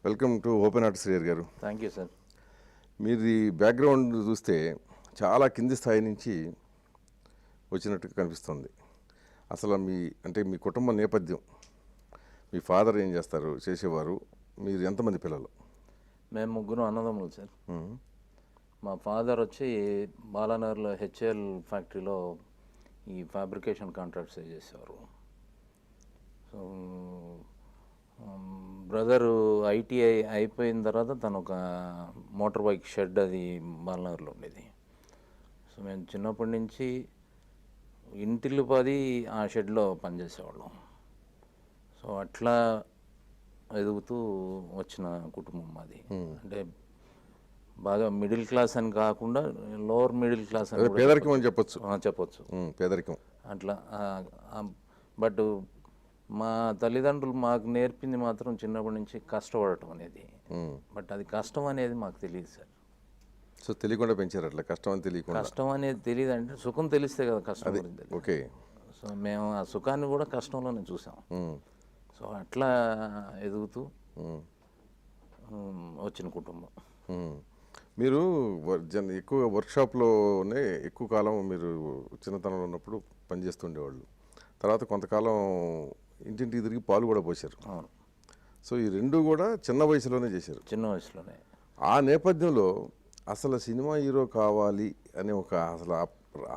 Welcome to open heart Shriyar గారు. Thank you sir. మీది బ్యాక్గ్రౌండ్ చూస్తే చాలా కింది స్థాయి నుంచి వచ్చినట్టుగా కనిపిస్తుంది. అసలు మీ కుటుంబ నేపథ్యం, మీ ఫాదర్ ఏం చేసేవారు, మీరు ఎంతమంది పిల్లలు? మేము ముగ్గురు అన్నదమ్ములు సార్. మా ఫాదర్ వచ్చి బాలానగర్లో హెచ్ఏఎల్ ఫ్యాక్టరీలో ఈ ఫ్యాబ్రికేషన్ కాంట్రాక్ట్స్ చేసేవారు. సో బ్రదరు ఐటీఐ అయిపోయిన తర్వాత తను ఒక మోటార్ బైక్ షెడ్ అది బాలనగర్లో ఉండేది. సో మేము చిన్నప్పటి నుంచి ఇంటిల్లు పది ఆ షెడ్లో పనిచేసేవాళ్ళం. సో అట్లా ఎదుగుతూ వచ్చిన కుటుంబం మాది. అంటే బాగా మిడిల్ క్లాస్ అని కాకుండా లోవర్ మిడిల్ క్లాస్ అని పేదరికం అని చెప్పొచ్చు. పేదరికం అట్లా. బట్ మా తల్లిదండ్రులు మాకు నేర్పింది మాత్రం చిన్నప్పటి నుంచి కష్టపడటం అనేది. బట్ అది కష్టం అనేది మాకు తెలియదు సార్. సో తెలియకుండా పెంచారు అట్లా? కష్టం అని తెలియకుండా? కష్టం అనేది తెలియదు, అంటే సుఖం తెలిస్తే కదా కష్టం గురించి. ఓకే. సో మేము ఆ సుఖాన్ని కూడా కష్టంలోనే చూసాం. సో అట్లా ఎదుగుతూ వచ్చిన కుటుంబం. మీరు ఎక్కువ వర్క్షాప్లోనే ఎక్కువ కాలం మీరు చిన్నతనంలో ఉన్నప్పుడు పనిచేస్తుండేవాళ్ళు. తర్వాత కొంతకాలం ఇంటింటికి తిరిగి పాలు కూడా పోసారు. అవును. సో ఈ రెండు కూడా చిన్న వయసులోనే చేశారు. చిన్న వయసులోనే. ఆ నేపథ్యంలో అసలు సినిమా హీరో కావాలి అనే ఒక అసలు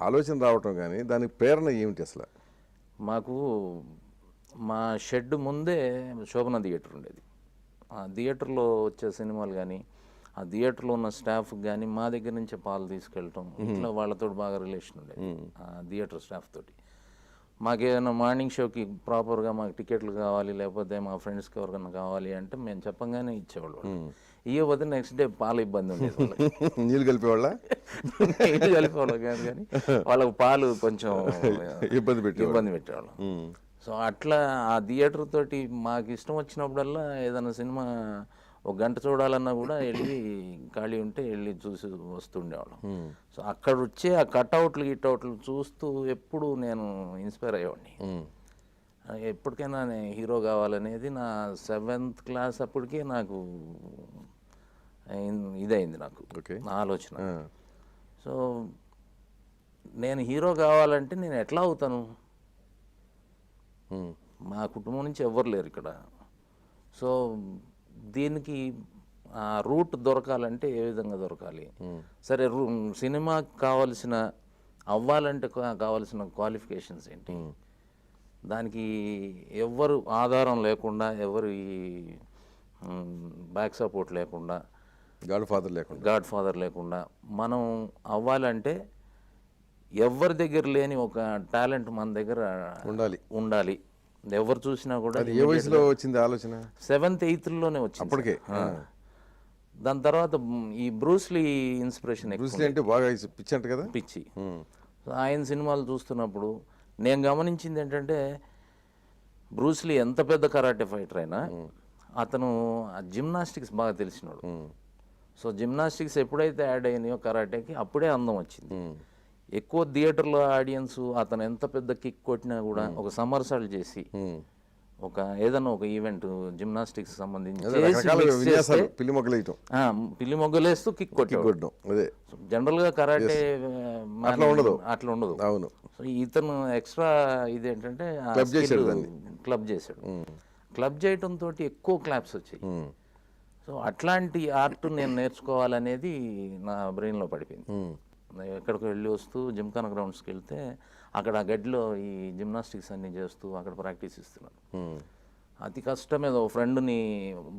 ఆలోచన రావటం, కానీ దానికి ప్రేరణ ఏమిటి అసలు? మాకు మా షెడ్ ముందే శోభన థియేటర్ ఉండేది. ఆ థియేటర్లో వచ్చే సినిమాలు కానీ, ఆ థియేటర్లో ఉన్న స్టాఫ్కి కానీ మా దగ్గర నుంచే పాలు తీసుకెళ్ళటం, ఇట్లా వాళ్ళతో బాగా రిలేషన్ ఉండేది ఆ థియేటర్ స్టాఫ్ తోటి. మాకేదైనా మార్నింగ్ షోకి ప్రాపర్గా మాకు టికెట్లు కావాలి, లేకపోతే మా ఫ్రెండ్స్కి ఎవరికైనా కావాలి అంటే మేము చెప్పంగానే ఇచ్చేవాళ్ళు. ఇవ్వకపోతే నెక్స్ట్ డే పాలు ఇబ్బంది ఉండేది. నీళ్ళు కలిపేవాళ్ళ? నీళ్ళు కలిపేవాళ్ళు కాదు, కానీ వాళ్ళకు పాలు కొంచెం ఇబ్బంది పెట్టేవాళ్ళం. సో అట్లా ఆ థియేటర్ తోటి మాకు ఇష్టం వచ్చినప్పుడల్లా ఏదైనా సినిమా ఒక గంట చూడాలన్నా కూడా వెళ్ళి ఖాళీ ఉంటే వెళ్ళి చూసి వస్తుండేవాళ్ళం. సో అక్కడ వచ్చే ఆ గిట్అవుట్లు చూస్తూ ఎప్పుడు నేను ఇన్స్పైర్ అయ్యేవాడిని. ఎప్పటికైనా నేను హీరో కావాలనేది నా 7th క్లాస్ అప్పటికే నాకు ఇదైంది, నాకు నా ఆలోచన. సో నేను హీరో కావాలంటే నేను ఎట్లా అవుతాను? మా కుటుంబం నుంచి ఎవ్వరు లేరు ఇక్కడ. సో దీనికి రూట్ దొరకాలంటే ఏ విధంగా దొరకాలి? సరే, సినిమాకి అవ్వాలంటే కావాల్సిన క్వాలిఫికేషన్స్ ఏంటి? దానికి ఎవ్వరు ఆధారం లేకుండా, ఎవరు బ్యాక్ సపోర్ట్ లేకుండా, గాడ్ ఫాదర్ లేకుండా మనం అవ్వాలంటే ఎవరి దగ్గర లేని ఒక టాలెంట్ మన దగ్గర ఉండాలి. ఎవరు చూసినా కూడా. ఏ వయసులో వచ్చింది ఆలోచన? 7th 8th లోనే వచ్చింది అప్పటికే. దాని తర్వాత ఈ బ్రూస్లీ ఇన్స్పిరేషన్. అంటే బాగా పిచ్చి అంట కదా? పిచ్చి. ఆయన సినిమాలు చూస్తున్నప్పుడు నేను గమనించింది ఏంటంటే, బ్రూస్లీ ఎంత పెద్ద కరాటే ఫైటర్ అయినా అతను జిమ్నాస్టిక్స్ బాగా తెలిసినాడు. సో జిమ్నాస్టిక్స్ ఎప్పుడైతే యాడ్ అయినాయో కరాటేకి, అప్పుడే అందం వచ్చింది. ఎక్కువ థియేటర్లో ఆడియన్స్ అతను ఎంత పెద్ద కిక్ కొట్టినా కూడా ఒక సమ్మర్సాల్ట్ చేసి ఏదైనా ఒక ఈవెంట్ జిమ్నాస్టిక్స్ సంబంధించి పిల్లి మొగ్గలేస్తూ కిక్ కొట్టడం. జనరల్ గా కరాటే అట్లా ఉండదు. అవును. సో ఇతను ఎక్స్ట్రా ఇదేంటంటే క్లబ్ చేశాడు. క్లబ్ చేయటంతో ఎక్కువ క్లాప్స్ వచ్చాయి. సో అట్లాంటి ఆర్ట్ నేను నేర్చుకోవాలనేది నా బ్రెయిన్లో పడిపోయింది. ఎక్కడికి వెళ్ళి వస్తూ జిమ్ఖానా గ్రౌండ్స్కి వెళ్తే అక్కడ గడ్డిలో ఈ జిమ్నాస్టిక్స్ అన్నీ చేస్తూ అక్కడ ప్రాక్టీస్ ఇస్తున్నాను. అతి కష్టమేదో ఒక ఫ్రెండ్ని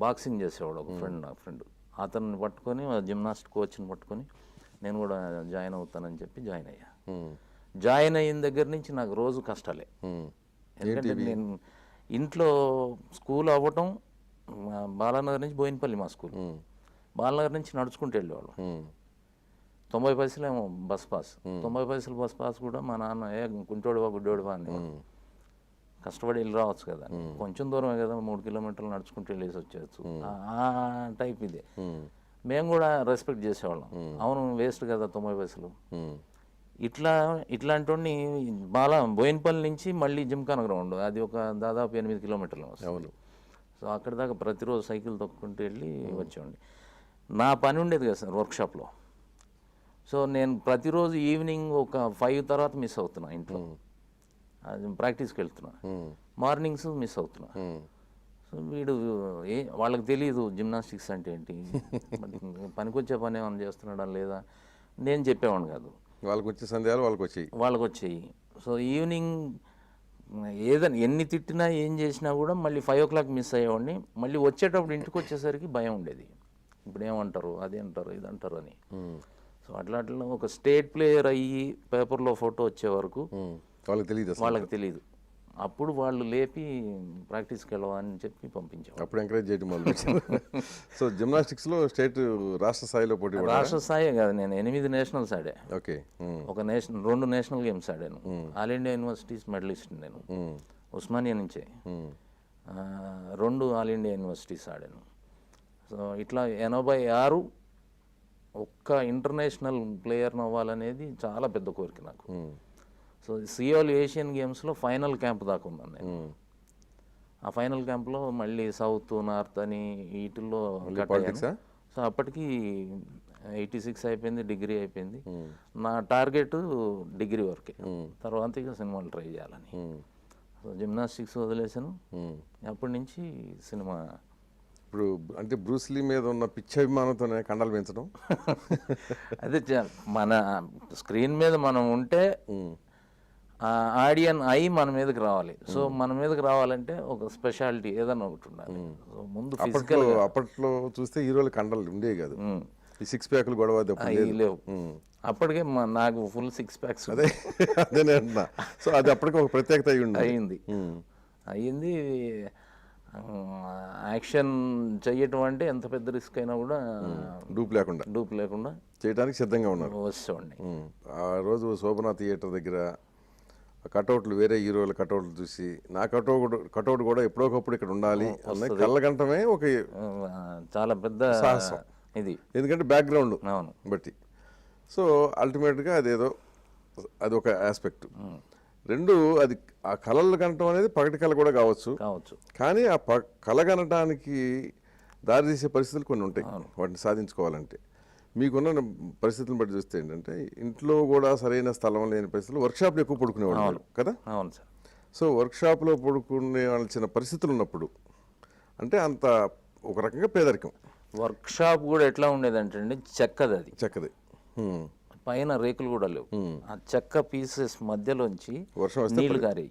బాక్సింగ్ చేసేవాడు, నా ఫ్రెండ్. అతన్ని పట్టుకొని జిమ్నాస్ట్ కోచ్ని పట్టుకొని నేను కూడా జాయిన్ అవుతానని చెప్పి జాయిన్ అయ్యా. జాయిన్ అయిన దగ్గర నుంచి నాకు రోజు కష్టాలే. ఎందుకంటే నేను ఇంట్లో స్కూల్ అవ్వటం, బాలానగర్ నుంచి బోయినపల్లి మా స్కూల్, బాలానగర్ నుంచి నడుచుకుంటూ వెళ్ళేవాళ్ళం. 90 పైసలేమో బస్ పాస్. 90 పైసలు బస్ పాస్ కూడా మా నాన్న గుంటోడువా గుడ్డోడువా అని కష్టపడి వెళ్ళి రావచ్చు కదా, కొంచెం దూరమే కదా, 3 కిలోమీటర్లు నడుచుకుంటూ వెళ్ళేసి వచ్చేయచ్చు, ఆ టైప్ ఇదే. మేము కూడా రెస్పెక్ట్ చేసేవాళ్ళం. అవును, వేస్ట్ కదా 90 పైసలు. ఇట్లాంటి వాడిని బోయినపల్లి నుంచి మళ్ళీ జిమ్ఖానా గ్రౌండ్, అది ఒక దాదాపు 8 కిలోమీటర్లు వస్తుంది. సో అక్కడి దాకా ప్రతిరోజు సైకిల్ తొక్కుంటూ వెళ్ళి వచ్చేవాడిని. నా పని ఉండేది కదా సార్ వర్క్షాప్లో. సో నేను ప్రతిరోజు ఈవినింగ్ ఒక 5 తర్వాత మిస్ అవుతున్నా ఇంట్లో, అది ప్రాక్టీస్కి వెళ్తున్నా. మార్నింగ్స్ మిస్ అవుతున్నా. సో వీడు వాళ్ళకి తెలియదు జిమ్నాస్టిక్స్ అంటే ఏంటి, పనికొచ్చే పని ఏమైనా చేస్తున్నాడా లేదా నేను చెప్పేవాడిని కాదు. వాళ్ళకి వచ్చే సందేహాలు వాళ్ళకి వచ్చేయి. సో ఈవినింగ్ ఏదైనా ఎన్ని తిట్టినా ఏం చేసినా కూడా మళ్ళీ 5 o'clock మిస్ అయ్యేవాడిని. మళ్ళీ వచ్చేటప్పుడు ఇంటికి వచ్చేసరికి భయం ఉండేది, ఇప్పుడు ఏమంటారు, అది అంటారు, ఇది అంటారు అని. సో అట్లా ఒక స్టేట్ ప్లేయర్ అయ్యి పేపర్లో ఫోటో వచ్చే వరకు వాళ్ళకి తెలియదు. అప్పుడు వాళ్ళు లేపి ప్రాక్టీస్కి వెళ్ళవని చెప్పి పంపించేవాళ్ళు. అప్పుడు ఎంకరేజ్ చేయడం మొదలుపెట్టారు. సో జిమ్నాస్టిక్స్లో స్టేట్ రాష్ట్ర స్థాయిలో పోటీ? రాష్ట్ర స్థాయి కాదు, నేను 8 నేషనల్స్ ఆడా. ఓకే. ఒక 2 నేషనల్ గేమ్స్ ఆడాను. ఆల్ ఇండియా యూనివర్సిటీస్ మెడలిస్ట్ నేను, ఉస్మానియా నుంచే. 2 ఆల్ ఇండియా యూనివర్సిటీస్ ఆడాను. సో ఇట్లా 86 ఒక్క ఇంటర్నేషనల్ ప్లేయర్ని అవ్వాలనేది చాలా పెద్ద కోరిక నాకు. సో సియోల్ ఏషియన్ గేమ్స్లో ఫైనల్ క్యాంప్ దాకా ఉన్నాను నేను. ఆ ఫైనల్ క్యాంప్లో మళ్ళీ సౌత్ నార్త్ అని వీటిల్లో కట్ అయ్యాను. సో అప్పటికి 86 అయిపోయింది, డిగ్రీ అయిపోయింది. నా టార్గెట్ డిగ్రీ వరకే, తర్వాత ఇక సినిమాలు ట్రై చేయాలని. సో జిమ్నాస్టిక్స్ వదిలేసాను. అప్పటి నుంచి సినిమా. ఇప్పుడు అంటే బ్రూస్లీ మీద ఉన్న పిచ్చి అభిమానంతోనే కండలు పెంచడం. అదే మన స్క్రీన్ మీద మనం ఉంటే ఆడియన్ అయి మన మీదకి రావాలి. సో మన మీదకి రావాలంటే ఒక స్పెషాలిటీ ఏదైనా ఒకటి ఉండాలి. సో ముందు అప్పట్లో చూస్తే హీరోలు కండలు ఉండేవి కాదు, ఈ 6 ప్యాక్లు గొడవ లేవు. అప్పటికే నాకు ఫుల్ 6 ప్యాక్స్. అదేనే అంటున్నా. సో అది అప్పటికి ఒక ప్రత్యేకత అయ్యింది. యాక్షన్ చెయ్యటం అంటే ఎంత పెద్ద రిస్క్ అయినా కూడా డూప్ లేకుండా చేయడానికి సిద్ధంగా ఉన్నారు. వచ్చేవాడిని. ఆ రోజు శోభనా థియేటర్ దగ్గర కటౌట్లు, వేరే హీరోల కటౌట్లు చూసి నా కటౌట్ కూడా ఎప్పుడోకప్పుడు ఇక్కడ ఉండాలి అన్న కళ్ళగంటమే ఒక చాలా పెద్ద సాహసం ఇది, ఎందుకంటే బ్యాక్గ్రౌండ్ అవును బట్టి. సో అల్టిమేట్గా అది ఒక ఆస్పెక్ట్. 2 అది ఆ కళలు కనటం అనేది పగటి కళ కూడా కావచ్చు, కానీ ఆ కళ కనటానికి దారితీసే పరిస్థితులు కొన్ని ఉంటాయి వాటిని సాధించుకోవాలంటే. మీకున్న పరిస్థితులను బట్టి చూస్తే ఏంటంటే ఇంట్లో కూడా సరైన స్థలం లేని పరిస్థితులు వర్క్షాప్లో ఎక్కువ పడుకునేవాళ్ళు కదా. అవును సార్. సో వర్క్షాప్లో పడుకునే వాళ్ళ పరిస్థితులు ఉన్నప్పుడు అంటే అంత ఒక రకంగా పేదరికం. వర్క్షాప్ కూడా ఎట్లా ఉండేదంటే అండి, చెక్కది పైన రేకులు కూడా లేవు. ఆ చెక్క పీసెస్ మధ్యలోంచి నీళ్లు గారి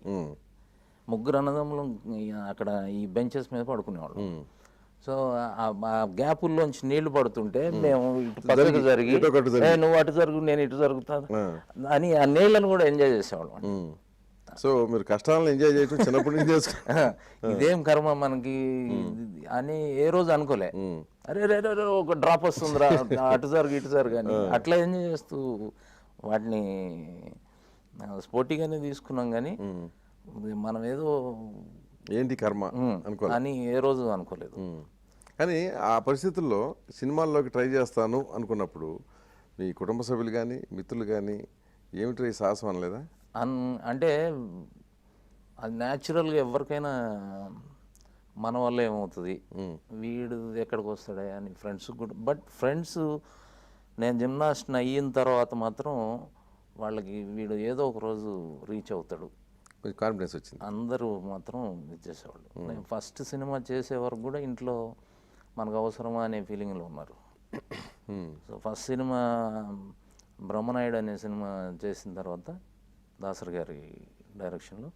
3 అన్నదమ్ములు అక్కడ ఈ బెంచెస్ మీద పడుకునేవాళ్ళు. సో ఆ గ్యాపుల్లోంచి నీళ్లు పడుతుంటే మేము ఇటు పక్కకు జరిగి నువ్వు అటు జరుగు నేను ఇటు జరుగుతాను అని ఆ నీళ్లను కూడా ఎంజాయ్ చేసేవాళ్ళం. సో మీరు కష్టాలను ఎంజాయ్ చేయటం చిన్నప్పటి నుంచి ఇదేం కర్మ మనకి అని ఏ రోజు అనుకోలే. అరే ఒక డ్రాప్ వస్తుందిరా అటు జరుగు ఇటు జరుగు అని అట్లా ఎంజాయ్ చేస్తూ వాటిని స్పోర్టివ్గానే తీసుకున్నాం. కానీ మనం ఏదో ఏంటి కర్మ అని ఏ రోజు అనుకోలేదు. కానీ ఆ పరిస్థితుల్లో సినిమాల్లోకి ట్రై చేస్తాను అనుకున్నప్పుడు మీ కుటుంబ సభ్యులు కానీ మిత్రులు కానీ ఏమిటి సాహసం అనలేదా? అంటే అది న్యాచురల్గా ఎవరికైనా మన వల్ల ఏమవుతుంది, వీడు ఎక్కడికి వస్తాడా అని ఫ్రెండ్స్ కూడా. బట్ ఫ్రెండ్స్ నేను జిమ్నాస్ట్ని అయిన తర్వాత మాత్రం వాళ్ళకి వీడు ఏదో ఒక రోజు రీచ్ అవుతాడు కాన్ఫిడెన్స్ వచ్చింది. అందరూ మాత్రం ఇచ్చేసేవాళ్ళు. నేను ఫస్ట్ సినిమా చేసే వరకు కూడా ఇంట్లో మనకు అవసరమా అనే ఫీలింగ్లో ఉన్నారు. సో ఫస్ట్ సినిమా బ్రహ్మనాయుడు అనే సినిమా చేసిన తర్వాత దాసరి గారి డైరెక్షన్లో,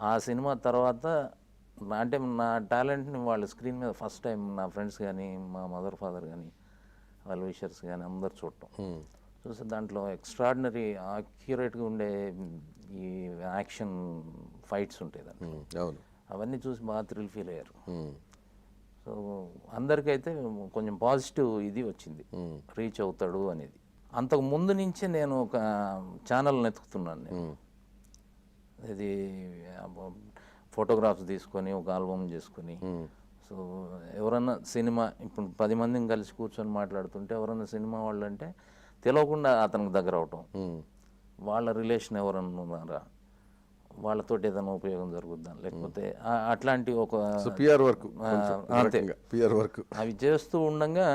ఆ సినిమా తర్వాత అంటే నా టాలెంట్ని వాళ్ళ స్క్రీన్ మీద ఫస్ట్ టైం నా ఫ్రెండ్స్ కానీ మా మదర్ ఫాదర్ కానీ వాళ్ళ విషర్స్ కానీ అందరు చూడటం చూసి దాంట్లో ఎక్స్ట్రాడినరీ యాక్యురేట్గా ఉండే ఈ యాక్షన్ ఫైట్స్ ఉంటాయి దాంట్లో, అవన్నీ చూసి బాగా థ్రిల్ ఫీల్ అయ్యారు. సో అందరికైతే కొంచెం పాజిటివ్ ఇది వచ్చింది, రీచ్ అవుతాడు అనేది. అంతకు ముందు నుంచే నేను ఒక ఛానల్ని ఎత్తుకుతున్నాను నేను. ఇది ఫోటోగ్రాఫ్స్ తీసుకొని ఒక ఆల్బమ్ చేసుకొని, సో ఎవరన్నా సినిమా ఇప్పుడు 10 మందిని కలిసి కూర్చొని మాట్లాడుతుంటే ఎవరన్నా సినిమా వాళ్ళు అంటే తెలియకుండా అతనికి దగ్గర అవటం, వాళ్ళ రిలేషన్ ఎవరన్నా ఉన్నారా, వాళ్ళతోటి ఏదైనా ఉపయోగం జరుగుద్దాం, లేకపోతే అట్లాంటి ఒక పిఆర్ వర్క్, అంతే పిఆర్ వర్క్ అవి చేస్తూ ఉండగా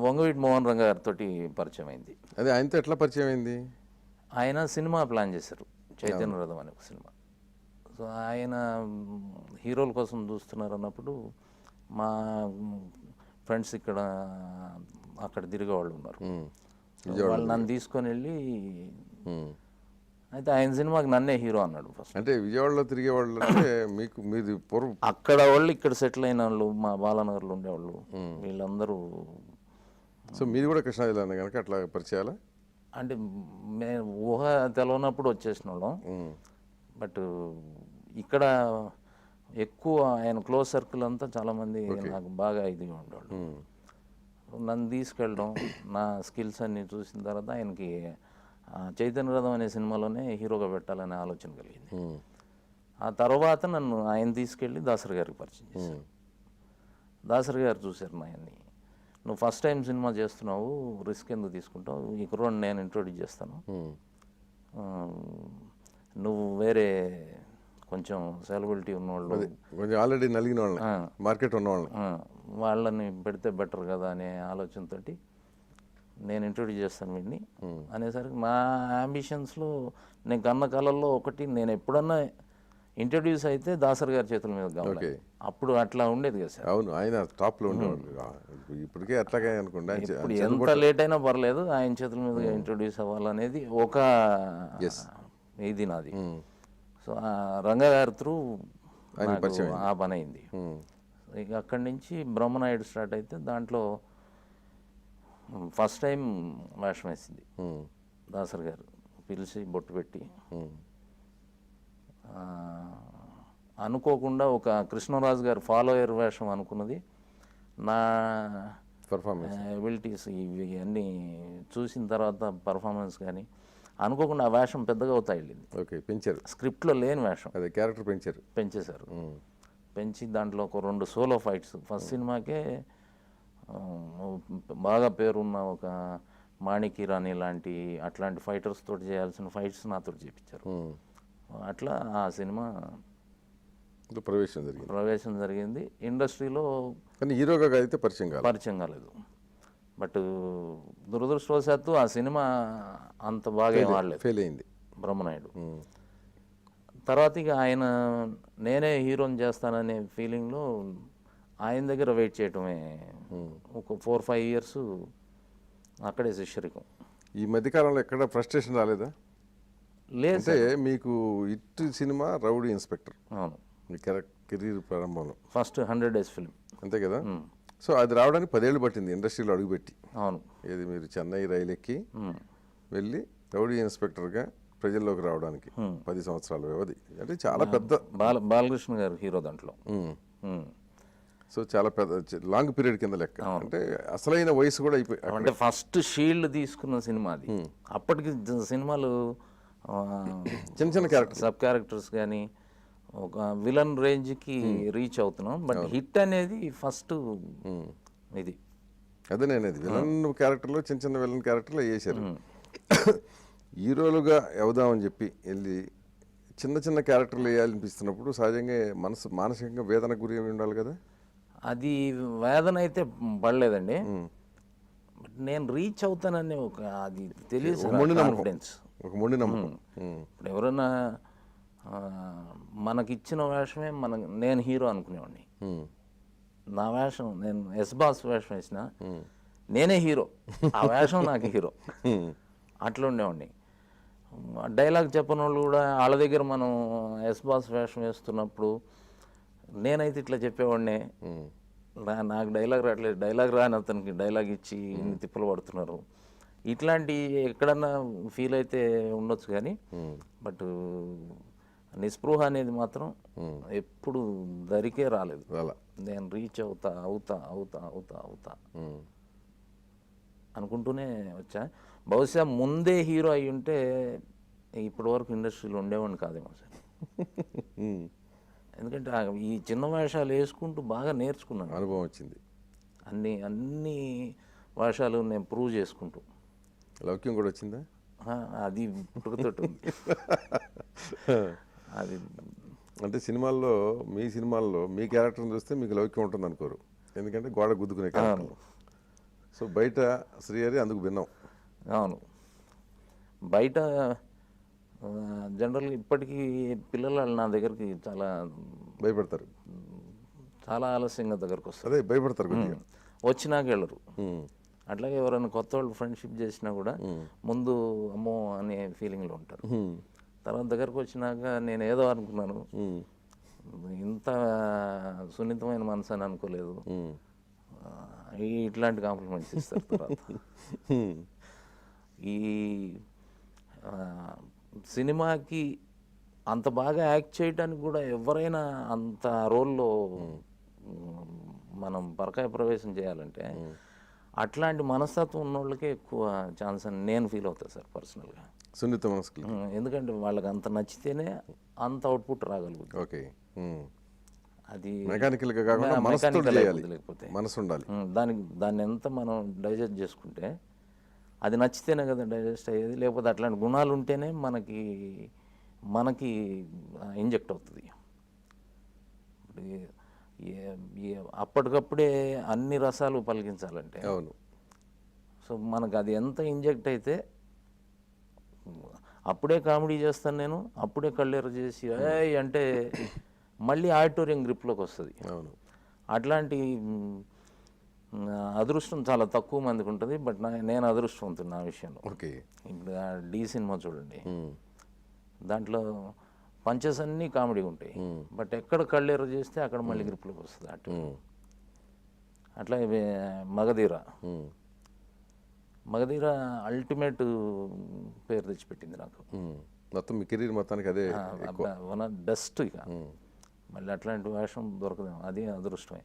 వంగవీటి మోహన్ రంగ గారితో పరిచయం అయింది. అదే ఆయనతో ఎట్లా పరిచయం అయింది? ఆయన సినిమా ప్లాన్ చేశారు, చైతన్య రథం అనే ఒక సినిమా. సో ఆయన హీరోల కోసం చూస్తున్నారు అన్నప్పుడు మా ఫ్రెండ్స్ ఇక్కడ అక్కడ తిరిగే వాళ్ళు ఉన్నారు. వాళ్ళు నన్ను తీసుకొని వెళ్ళి, అయితే ఆయన సినిమాకి నన్నే హీరో అన్నాడు ఫస్ట్. అంటే విజయవాడలో తిరిగే వాళ్ళు అంటే మీది పూర్వం అక్కడ వాళ్ళు ఇక్కడ సెటిల్ అయిన వాళ్ళు, మా బాలానగర్లో ఉండేవాళ్ళు, వీళ్ళందరూ. సో మీది కూడా కృష్ణా జిల్లా కనుక అట్లా పరిచయాలా? అంటే మేము ఊహ తెలవనప్పుడు వచ్చేసిన వాళ్ళం. బట్ ఇక్కడ ఎక్కువ ఆయన క్లోజ్ సర్కిల్ అంతా చాలామంది నాకు బాగా ఇదిగా ఉండేవాళ్ళు. నన్ను తీసుకెళ్ళడం, నా స్కిల్స్ అన్నీ చూసిన తర్వాత ఆయనకి చైతన్య రథం అనే సినిమాలోనే హీరోగా పెట్టాలనే ఆలోచన కలిగింది. ఆ తర్వాత నన్ను ఆయన తీసుకెళ్ళి దాసరి గారికి పరిచయం చేశారు. దాసరి గారు చూశారు ఆయన్ని, నువ్వు ఫస్ట్ టైం సినిమా చేస్తున్నావు, రిస్క్ ఎందుకు తీసుకుంటావు, ఈ కుర్రోడ్ని నేను ఇంట్రొడ్యూస్ చేస్తాను, నువ్వు వేరే కొంచెం సెలబిలిటీ ఉన్నవాళ్ళు, కొంచెం ఆల్రెడీ నలిగిన వాళ్ళు, మార్కెట్ ఉన్నవాళ్ళు, వాళ్ళని పెడితే బెటర్ కదా అనే ఆలోచనతో నేను ఇంట్రొడ్యూస్ చేస్తాను వీడిని అనేసరికి నా అంబిషన్స్లో నేను కన్న కళల్లో ఒకటి, నేను ఎప్పుడన్నా ఇంట్రొడ్యూస్ అయితే దాసరి గారి చేతుల మీద కావాలి. అప్పుడు అట్లా ఉండేది కదా సార్. అవును, ఆయన టాప్లో ఉండేవాళ్ళు. ఇప్పటికే అట్లాగే అనుకోండి, ఇప్పుడు ఎంత లేట్ అయినా పర్లేదు ఆయన చేతుల మీద ఇంట్రొడ్యూస్ అవ్వాలనేది ఒక ఇది నాది. సో రంగగారి త్రూ ఆ పని అయింది. ఇక అక్కడి నుంచి బ్రహ్మనాయుడు స్టార్ట్ అయితే దాంట్లో ఫస్ట్ టైం వేషం వేసింది దాసరి గారు, పిలిచి బొట్టు పెట్టి. అనుకోకుండా ఒక కృష్ణరాజు గారు ఫాలోయర్ వేషం అనుకున్నది, నా పర్ఫార్మెన్స్ ఎబిలిటీస్ ఇవి అన్నీ చూసిన తర్వాత పర్ఫార్మెన్స్ కానీ అనుకోకుండా ఆ వేషం పెద్దగా అవుతా వెళ్ళింది. ఓకే, పెంచారు, స్క్రిప్ట్లో లేని వేషం, అదే క్యారెక్టర్ పెంచేశారు. పెంచి దాంట్లో ఒక 2 సోలో ఫైట్స్, ఫస్ట్ సినిమాకే బాగా పేరున్న ఒక మాణికి రాణి లాంటి అట్లాంటి ఫైటర్స్ తోటి చేయాల్సిన ఫైట్స్ నాతో చేయించారు. అట్లా ఆ సినిమా ప్రవేశం జరిగింది ఇండస్ట్రీలో. కానీ హీరోగా అయితే పరిచయం కాలేదు. బట్ దురదృష్టవశాత్తు ఆ సినిమా అంత బాగా ఆడలేదు, ఫెయిల్ అయింది బ్రహ్మనాయుడు. తర్వాత ఇక ఆయన నేనే హీరోని చేస్తాననే ఫీలింగ్లో ఆయన దగ్గర వెయిట్ చేయటమే ఒక 4-5 ఇయర్స్ అక్కడే శిష్యరికం. ఈ మధ్యకాలంలో ఎక్కడ ఫ్రస్ట్రేషన్ రాలేదా? లేదు, అంటే మీకు ఇటు సినిమా రౌడీ ఇన్స్పెక్టర్, అవును, మీ కెరీర్ ప్రారంభంలో ఫస్ట్ 100 days ఫిల్మ్, అంతే కదా. సో అది రావడానికి 10 ఏళ్ళు పట్టింది ఇండస్ట్రీలో అడుగుపెట్టి. అవును, ఏది మీరు చెన్నై రైలు ఎక్కి వెళ్ళి రౌడీ ఇన్స్పెక్టర్గా ప్రజల్లోకి రావడానికి 10 సంవత్సరాల వ్యవధి, అంటే చాలా పెద్ద. బాలకృష్ణ గారు హీరో దాంట్లో. సో చాలా పెద్ద లాంగ్ పీరియడ్ కింద లెక్క. అంటే అసలైన వయసు కూడా అయిపోయి, అంటే ఫస్ట్ షీల్డ్ తీసుకున్న సినిమా అది. అప్పటికి సినిమాలు చిన్న క్యారెక్టర్, సబ్ క్యారెక్టర్స్ కానీ ఒక విలన్ రేంజ్కి రీచ్ అవుతున్నాం. బట్ హిట్ అనేది ఫస్ట్ ఇది. అదే నేను విలన్ క్యారెక్టర్లో చిన్న విలన్ క్యారెక్టర్లో వేసారు. హీరోలుగా అవుదామని చెప్పి వెళ్ళి చిన్న క్యారెక్టర్లు వేయాలనిపిస్తున్నప్పుడు సహజంగా మానసికంగా వేదనకు గురి ఉండాలి కదా. అది వేదన అయితే పడలేదండి, బట్ నేను రీచ్ అవుతానని ఒక అది తెలియదు, కాన్ఫిడెన్స్, ఒక మొండి నమ్మకం. ఇప్పుడు ఎవరైనా మనకిచ్చిన వేషమే నేను హీరో అనుకునేవాడిని. నా వేషం, నేను బాస్ వేషం వేసిన నేనే హీరో, ఆ వేషం నాకు హీరో, అట్లా ఉండేవాడిని. డైలాగ్ చెప్పని వాళ్ళు కూడా వాళ్ళ దగ్గర మనం బాస్ వేషం వేస్తున్నప్పుడు నేనైతే ఇట్లా చెప్పేవాడిని, నాకు డైలాగ్ రావట్లేదు, డైలాగ్ రాని అతనికి డైలాగ్ ఇచ్చి ఇన్ని తిప్పలు పడుతున్నారు. ఇట్లాంటి ఎక్కడన్నా ఫీల్ అయితే ఉండొచ్చు కానీ, బట్ నిస్పృహ అనేది మాత్రం ఎప్పుడు దరికే రాలేదు. నేను రీచ్ అవుతా అనుకుంటూనే వచ్చా. బహుశా ముందే హీరో అయి ఉంటే ఇప్పటి వరకు ఇండస్ట్రీలో ఉండేవాడిని కాదేమో సార్. ఎందుకంటే ఈ చిన్న వేషాలు వేసుకుంటూ బాగా నేర్చుకున్నాను, అనుభవం వచ్చింది. అన్ని వేషాలు నేను ప్రూవ్ చేసుకుంటూ. లౌక్యం కూడా వచ్చిందా? అది పుట్టుకతోటి ఉంది. అది అంటే మీ సినిమాల్లో మీ క్యారెక్టర్ని చూస్తే మీకు లౌక్యం ఉంటుంది అనుకోరు, ఎందుకంటే గోడ గుద్దుకునే క్యారెక్టర్. సో బయట శ్రీహరి అందుకు భిన్నం. అవును. బయట జనరల్గా ఇప్పటికీ పిల్లలు నా దగ్గరికి భయపడతారు, చాలా ఆలస్యంగా దగ్గరకు వస్తారు. అదే భయపడతారు కొద్దిగా. వచ్చినాక వెళ్ళరు. అట్లాగే ఎవరైనా కొత్త వాళ్ళు ఫ్రెండ్షిప్ చేసినా కూడా ముందు అమ్మో అనే ఫీలింగ్లో ఉంటారు. తర్వాత దగ్గరకు వచ్చినాక నేను ఏదో అనుకున్నాను, ఇంత సున్నితమైన మనసు అని అనుకోలేదు, ఇట్లాంటి కాంప్లిమెంట్స్ ఇస్తారు. తర్వాత ఈ సినిమాకి అంత బాగా యాక్ట్ చేయడానికి కూడా ఎవరైనా అంత రోల్లో మనం పరకాయ ప్రవేశం చేయాలంటే అట్లాంటి మనస్తత్వం ఉన్న వాళ్ళకే ఎక్కువ ఛాన్స్ అని నేను ఫీల్ అవుతాను సార్ పర్సనల్గా. సున్నిత మనసుకి. ఎందుకంటే వాళ్ళకి అంత నచ్చితేనే అంత అవుట్పుట్ రాగలుగుతుంది. ఓకే. అది మెకానికల్గా కాకుండా మనసుతో చేయాలి, లేకపోతే మనసు ఉండాలి. దాన్ని ఎంత మనం డైజెస్ట్ చేసుకుంటే అది నచ్చితేనే కదా డైజెస్ట్ అయ్యేది. లేకపోతే అట్లాంటి గుణాలు ఉంటేనే మనకి ఇంజెక్ట్ అవుతుంది. అప్పటికప్పుడే అన్ని రసాలు పలికించాలంటే, అవును. సో మనకు అది ఎంత ఇంజెక్ట్ అయితే, అప్పుడే కామెడీ చేస్తాను నేను, అప్పుడే కళ్ళెర చేసి అంటే మళ్ళీ ఆడిటోరియం గ్రిప్లోకి వస్తుంది. అవును. అట్లాంటి అదృష్టం చాలా తక్కువ మందికి ఉంటుంది. బట్ నేను అదృష్టవంతుడు నా విషయంలో. ఓకే. ఇప్పుడు డి సినిమా చూడండి, దాంట్లో పంచెస్ అన్నీ కామెడీ ఉంటాయి, బట్ ఎక్కడ కళ్ళెర చేస్తే అక్కడ మళ్ళీ గ్రిప్లోకి వస్తుంది అటు. అట్లా మగధీర అల్టిమేట్ పేరు తెచ్చిపెట్టింది నాకు. మొత్తం మీ కెరీర్ మొత్తానికి అదే వన్ ఆఫ్ బెస్ట్. ఇక మళ్ళీ అట్లాంటి వేషం దొరకదేమో, అది అదృష్టమే.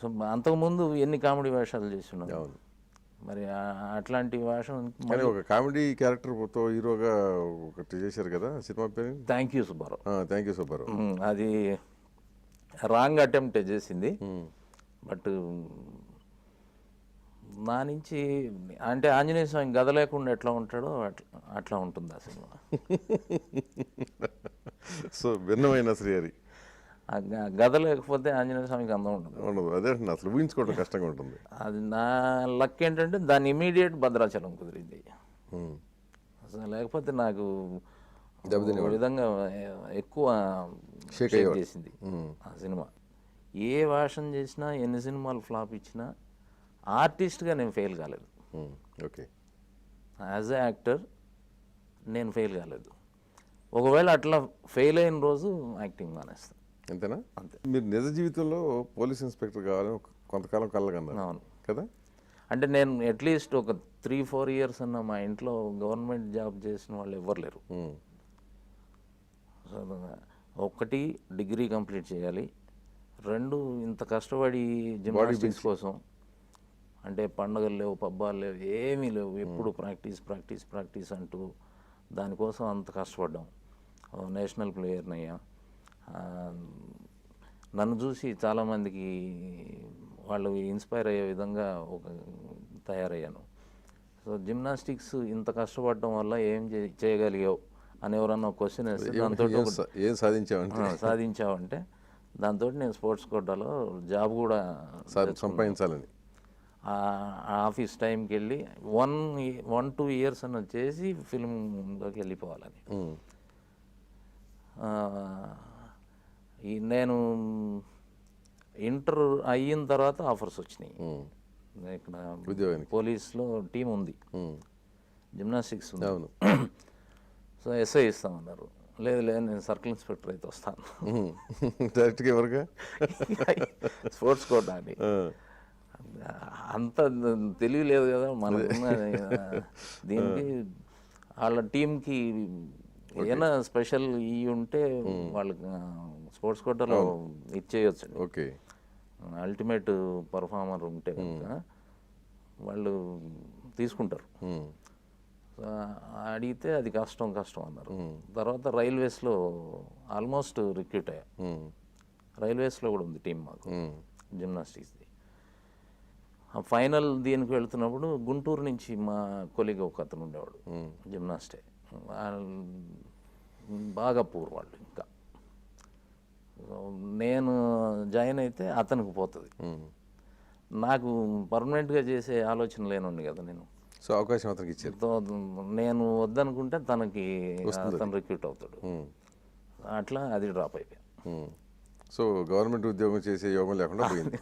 సో అంతకుముందు ఎన్ని కామెడీ వేషాలు చేస్తున్నాను, మరి అట్లాంటి వేషం. ఒక కామెడీ క్యారెక్టర్తో హీరోగా ఒకటి చేశారు కదా, సినిమా పేరు thank you Subbarao. Thank you Subbarao. అది రాంగ్ అటెంప్ట్ చేసింది, బట్ నా నుంచి అంటే ఆంజనేయ స్వామి గద లేకుండా ఎట్లా ఉంటాడో అట్లా ఉంటుంది ఆ సినిమా. సో భిన్నమైన శ్రీహరి. గద లేకపోతే ఆంజనేయ స్వామికి అందం ఉండదు. అదే అసలు ఊహించుకోవడం కష్టంగా ఉంటుంది. అది నా లక్ ఏంటంటే దాని ఇమీడియట్ భద్రాచలం కుదిరింది. అసలు లేకపోతే నాకు ఒక విధంగా ఎక్కువ షేక్ చేసింది ఆ సినిమా. ఏ వేషం చేసినా, ఎన్ని సినిమాలు ఫ్లాప్ ఇచ్చినా, ఆర్టిస్ట్గా నేను ఫెయిల్ కాలేదు. ఓకే. యాజ్ ఏ యాక్టర్ నేను ఫెయిల్ కాలేదు. ఒకవేళ అట్లా ఫెయిల్ అయిన రోజు యాక్టింగ్ మానేస్తాను. అంతేనా? అంతే. మీరు నిజ జీవితంలో పోలీస్ ఇన్స్పెక్టర్ కావాలని కొంతకాలం కలగన్నారు. అవును కదా. అంటే నేను అట్లీస్ట్ ఒక 3-4 years అన్న మా ఇంట్లో గవర్నమెంట్ జాబ్ చేసిన వాళ్ళు ఎవ్వరు లేరు. ఒకటి డిగ్రీ కంప్లీట్ చేయాలి, 2 ఇంత కష్టపడి జిమ్నాస్టిక్స్ కోసం, అంటే పండుగలు లేవు, పబ్బాలు లేవు, ఏమీ లేవు, ఎప్పుడు ప్రాక్టీస్ అంటూ దానికోసం అంత కష్టపడ్డాం. నేషనల్ ప్లేయర్ని అయ్యా. నన్ను చూసి చాలామందికి వాళ్ళు ఇన్స్పైర్ అయ్యే విధంగా తయారయ్యాను. సో జిమ్నాస్టిక్స్ ఇంత కష్టపడడం వల్ల ఏం చేయగలిగావు అని ఎవరన్నా క్వశ్చన్ వేస్తే దాంతో ఏం సాధించావంటే దాంతో నేను స్పోర్ట్స్ కోటాలో జాబ్ కూడా సంపాదించాలని ఆఫీస్ టైంకి వెళ్ళి 1-2 years అన్న చేసి ఫిల్మ్లోకి వెళ్ళిపోవాలని. నేను ఇంటర్ అయిన తర్వాత ఆఫర్స్ వచ్చినాయి. ఇక్కడ పోలీస్లో టీం ఉంది, జిమ్నాస్టిక్స్ ఉంది. సో ఎస్ఐ ఇస్తామన్నారు. లేదు నేను సర్కిల్ ఇన్స్పెక్టర్ అయితే వస్తాను. డైరెక్ట్గా ఎవరుగా స్పోర్ట్స్ కోటా అని. అంత తెలియలేదు కదా మనకున్న దీనికి. వాళ్ళ టీంకి ఏదైనా స్పెషల్ ఉంటే వాళ్ళకి స్పోర్ట్స్ కోటాలో ఇచ్చేయచ్చు. ఓకే. అల్టిమేట్ పర్ఫార్మర్ ఉంటే కనుక వాళ్ళు తీసుకుంటారు. అడిగితే అది కష్టం అన్నారు. తర్వాత రైల్వేస్లో ఆల్మోస్ట్ రిక్రూట్ అయ్యా. రైల్వేస్లో కూడా ఉంది టీం మాకు జిమ్నాస్టిక్స్ది. ఆ ఫైనల్ దీనికి వెళ్తున్నప్పుడు గుంటూరు నుంచి మా కొలీగ్ ఒక అతను ఉండేవాడు, జిమ్నాస్టే. బాగా పూర్ వాళ్ళు. ఇంకా నేను జాయిన్ అయితే అతనికి పోతుంది. నాకు పర్మనెంట్గా చేసే ఆలోచన లేనుండి కదా నేను. సో అవకాశం అతనికి ఇచ్చారు. నేను వద్దనుకుంటే అతను రిక్రూట్ అవుతాడు. అట్లా అది డ్రాప్ అయిపోయా. సో గవర్నమెంట్ ఉద్యోగం చేసే యోగం లేకుండా పోయింది.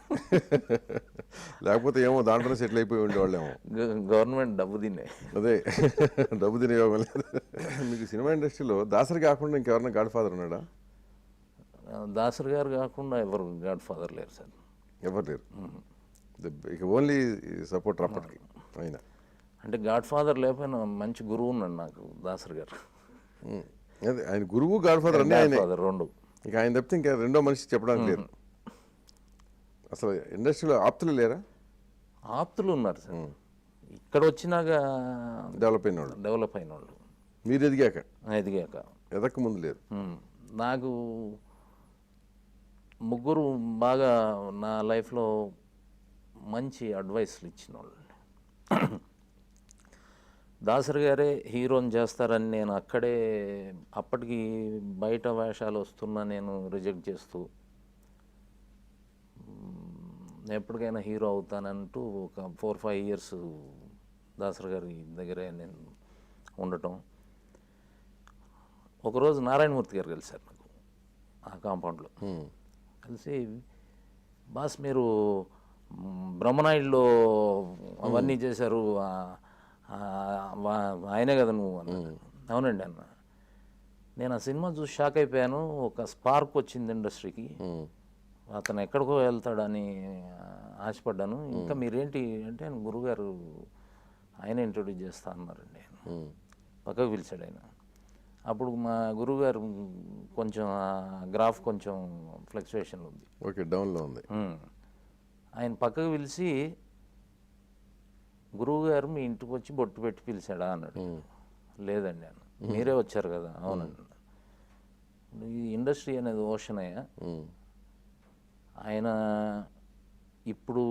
లేకపోతే ఏమో దాంట్లో సెటిల్ అయిపోయి ఉండేవాళ్ళేమో. గవర్నమెంట్ డబ్బు తినే. అదే డబ్బు తినే యోగం లేదు. మీకు సినిమా ఇండస్ట్రీలో దాసరి కాకుండా ఇంకెవరన్నా గాడ్ ఫాదర్ ఉన్నాడా? దాసరి గారు కాకుండా ఎవరు గాడ్ ఫాదర్ లేరు సార్. ఎవరు లేరు. ఇక ఓన్లీ సపోర్టర్ అప్పటికి అయినా. అంటే గాడ్ ఫాదర్ లేకపోయినా మంచి గురువు ఉన్నాడు నాకు దాసరి గారు. అదే ఆయన గురువు గాడ్ ఫాదర్ అన్నీ ఆయన రెండు. ఇక ఆయన తప్పితే ఇంకా రెండో మనిషి చెప్పడానికి లేరు. అసలు ఇండస్ట్రీలో ఆప్తులు లేరా? ఆప్తులు ఉన్నారు సార్. ఇక్కడ వచ్చినాక డెవలప్ అయిన వాళ్ళు. మీరు ఎదిగాక ఎదక్క ముందు లేరు. నాకు ముగ్గురు బాగా నా లైఫ్లో మంచి అడ్వైస్లు ఇచ్చిన వాళ్ళు. దాసరి గారే హీరోని చేస్తారని నేను అప్పటికి బయట వేషాలు వస్తున్నా నేను రిజెక్ట్ చేస్తూ ఎప్పటికైనా హీరో అవుతానంటూ ఒక 4-5 ఇయర్స్ దాసరి గారి దగ్గరే నేను ఉండటం. ఒకరోజు నారాయణమూర్తి గారు కలిశారు నాకు ఆ కాంపౌండ్లో. కలిసి, బాస్ మీరు బ్రహ్మనాయుడులో అవన్నీ చేశారు, ఆయనే కదా నువ్వు అన్నాడు. అవునండి అన్న. నేను ఆ సినిమా చూసి షాక్ అయిపోయాను. ఒక స్పార్క్ వచ్చింది ఇండస్ట్రీకి. అతను ఎక్కడికో వెళ్తాడని ఆశపడ్డాను. ఇంకా మీరేంటి అంటే గురువుగారు ఆయన ఇంట్రొడ్యూస్ చేస్తా అన్నారండి. పక్కకు పిలిచాడు ఆయన. అప్పుడు మా గురువుగారు కొంచెం గ్రాఫ్ కొంచెం ఫ్లక్చుయేషన్ ఉంది, ఓకే, డౌన్లో ఉంది. ఆయన పక్కకు పిలిచి, గురువుగారు మీ ఇంటికి వచ్చి బొట్టు పెట్టి పిలిచాడా అన్నాడు. లేదండి అన్న. మీరే వచ్చారు కదా. అవునండి. ఈ ఇండస్ట్రీ అనేది ఓషన్ అయ్యా, ఆయన ఇప్పుడు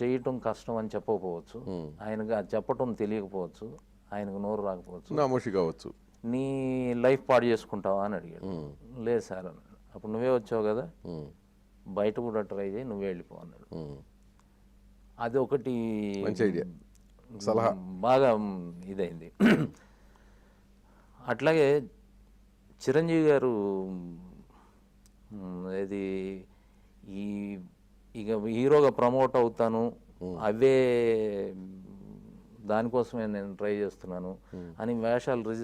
చేయటం కష్టం అని చెప్పకపోవచ్చు, ఆయనకు అది చెప్పటం తెలియకపోవచ్చు, ఆయనకు నోరు రాకపోవచ్చు, నామోషి కావచ్చు, నీ లైఫ్ పాడు చేసుకుంటావా అని అడిగాడు. లేదు సార్ అన్నాడు. అప్పుడు నువ్వే వచ్చావు కదా, బయట కూడా ట్రై చేయి, నువ్వే వెళ్ళిపో అన్నాడు. అది ఒకటి మంచి ఐడియా, సలహా బాగా ఇదైంది. అట్లాగే చిరంజీవి గారు ఇది ఇక హీరోగా ప్రమోట్ అవుతాను, అవే దానికోసమే నేను ట్రై చేస్తున్నాను అని వేషాలు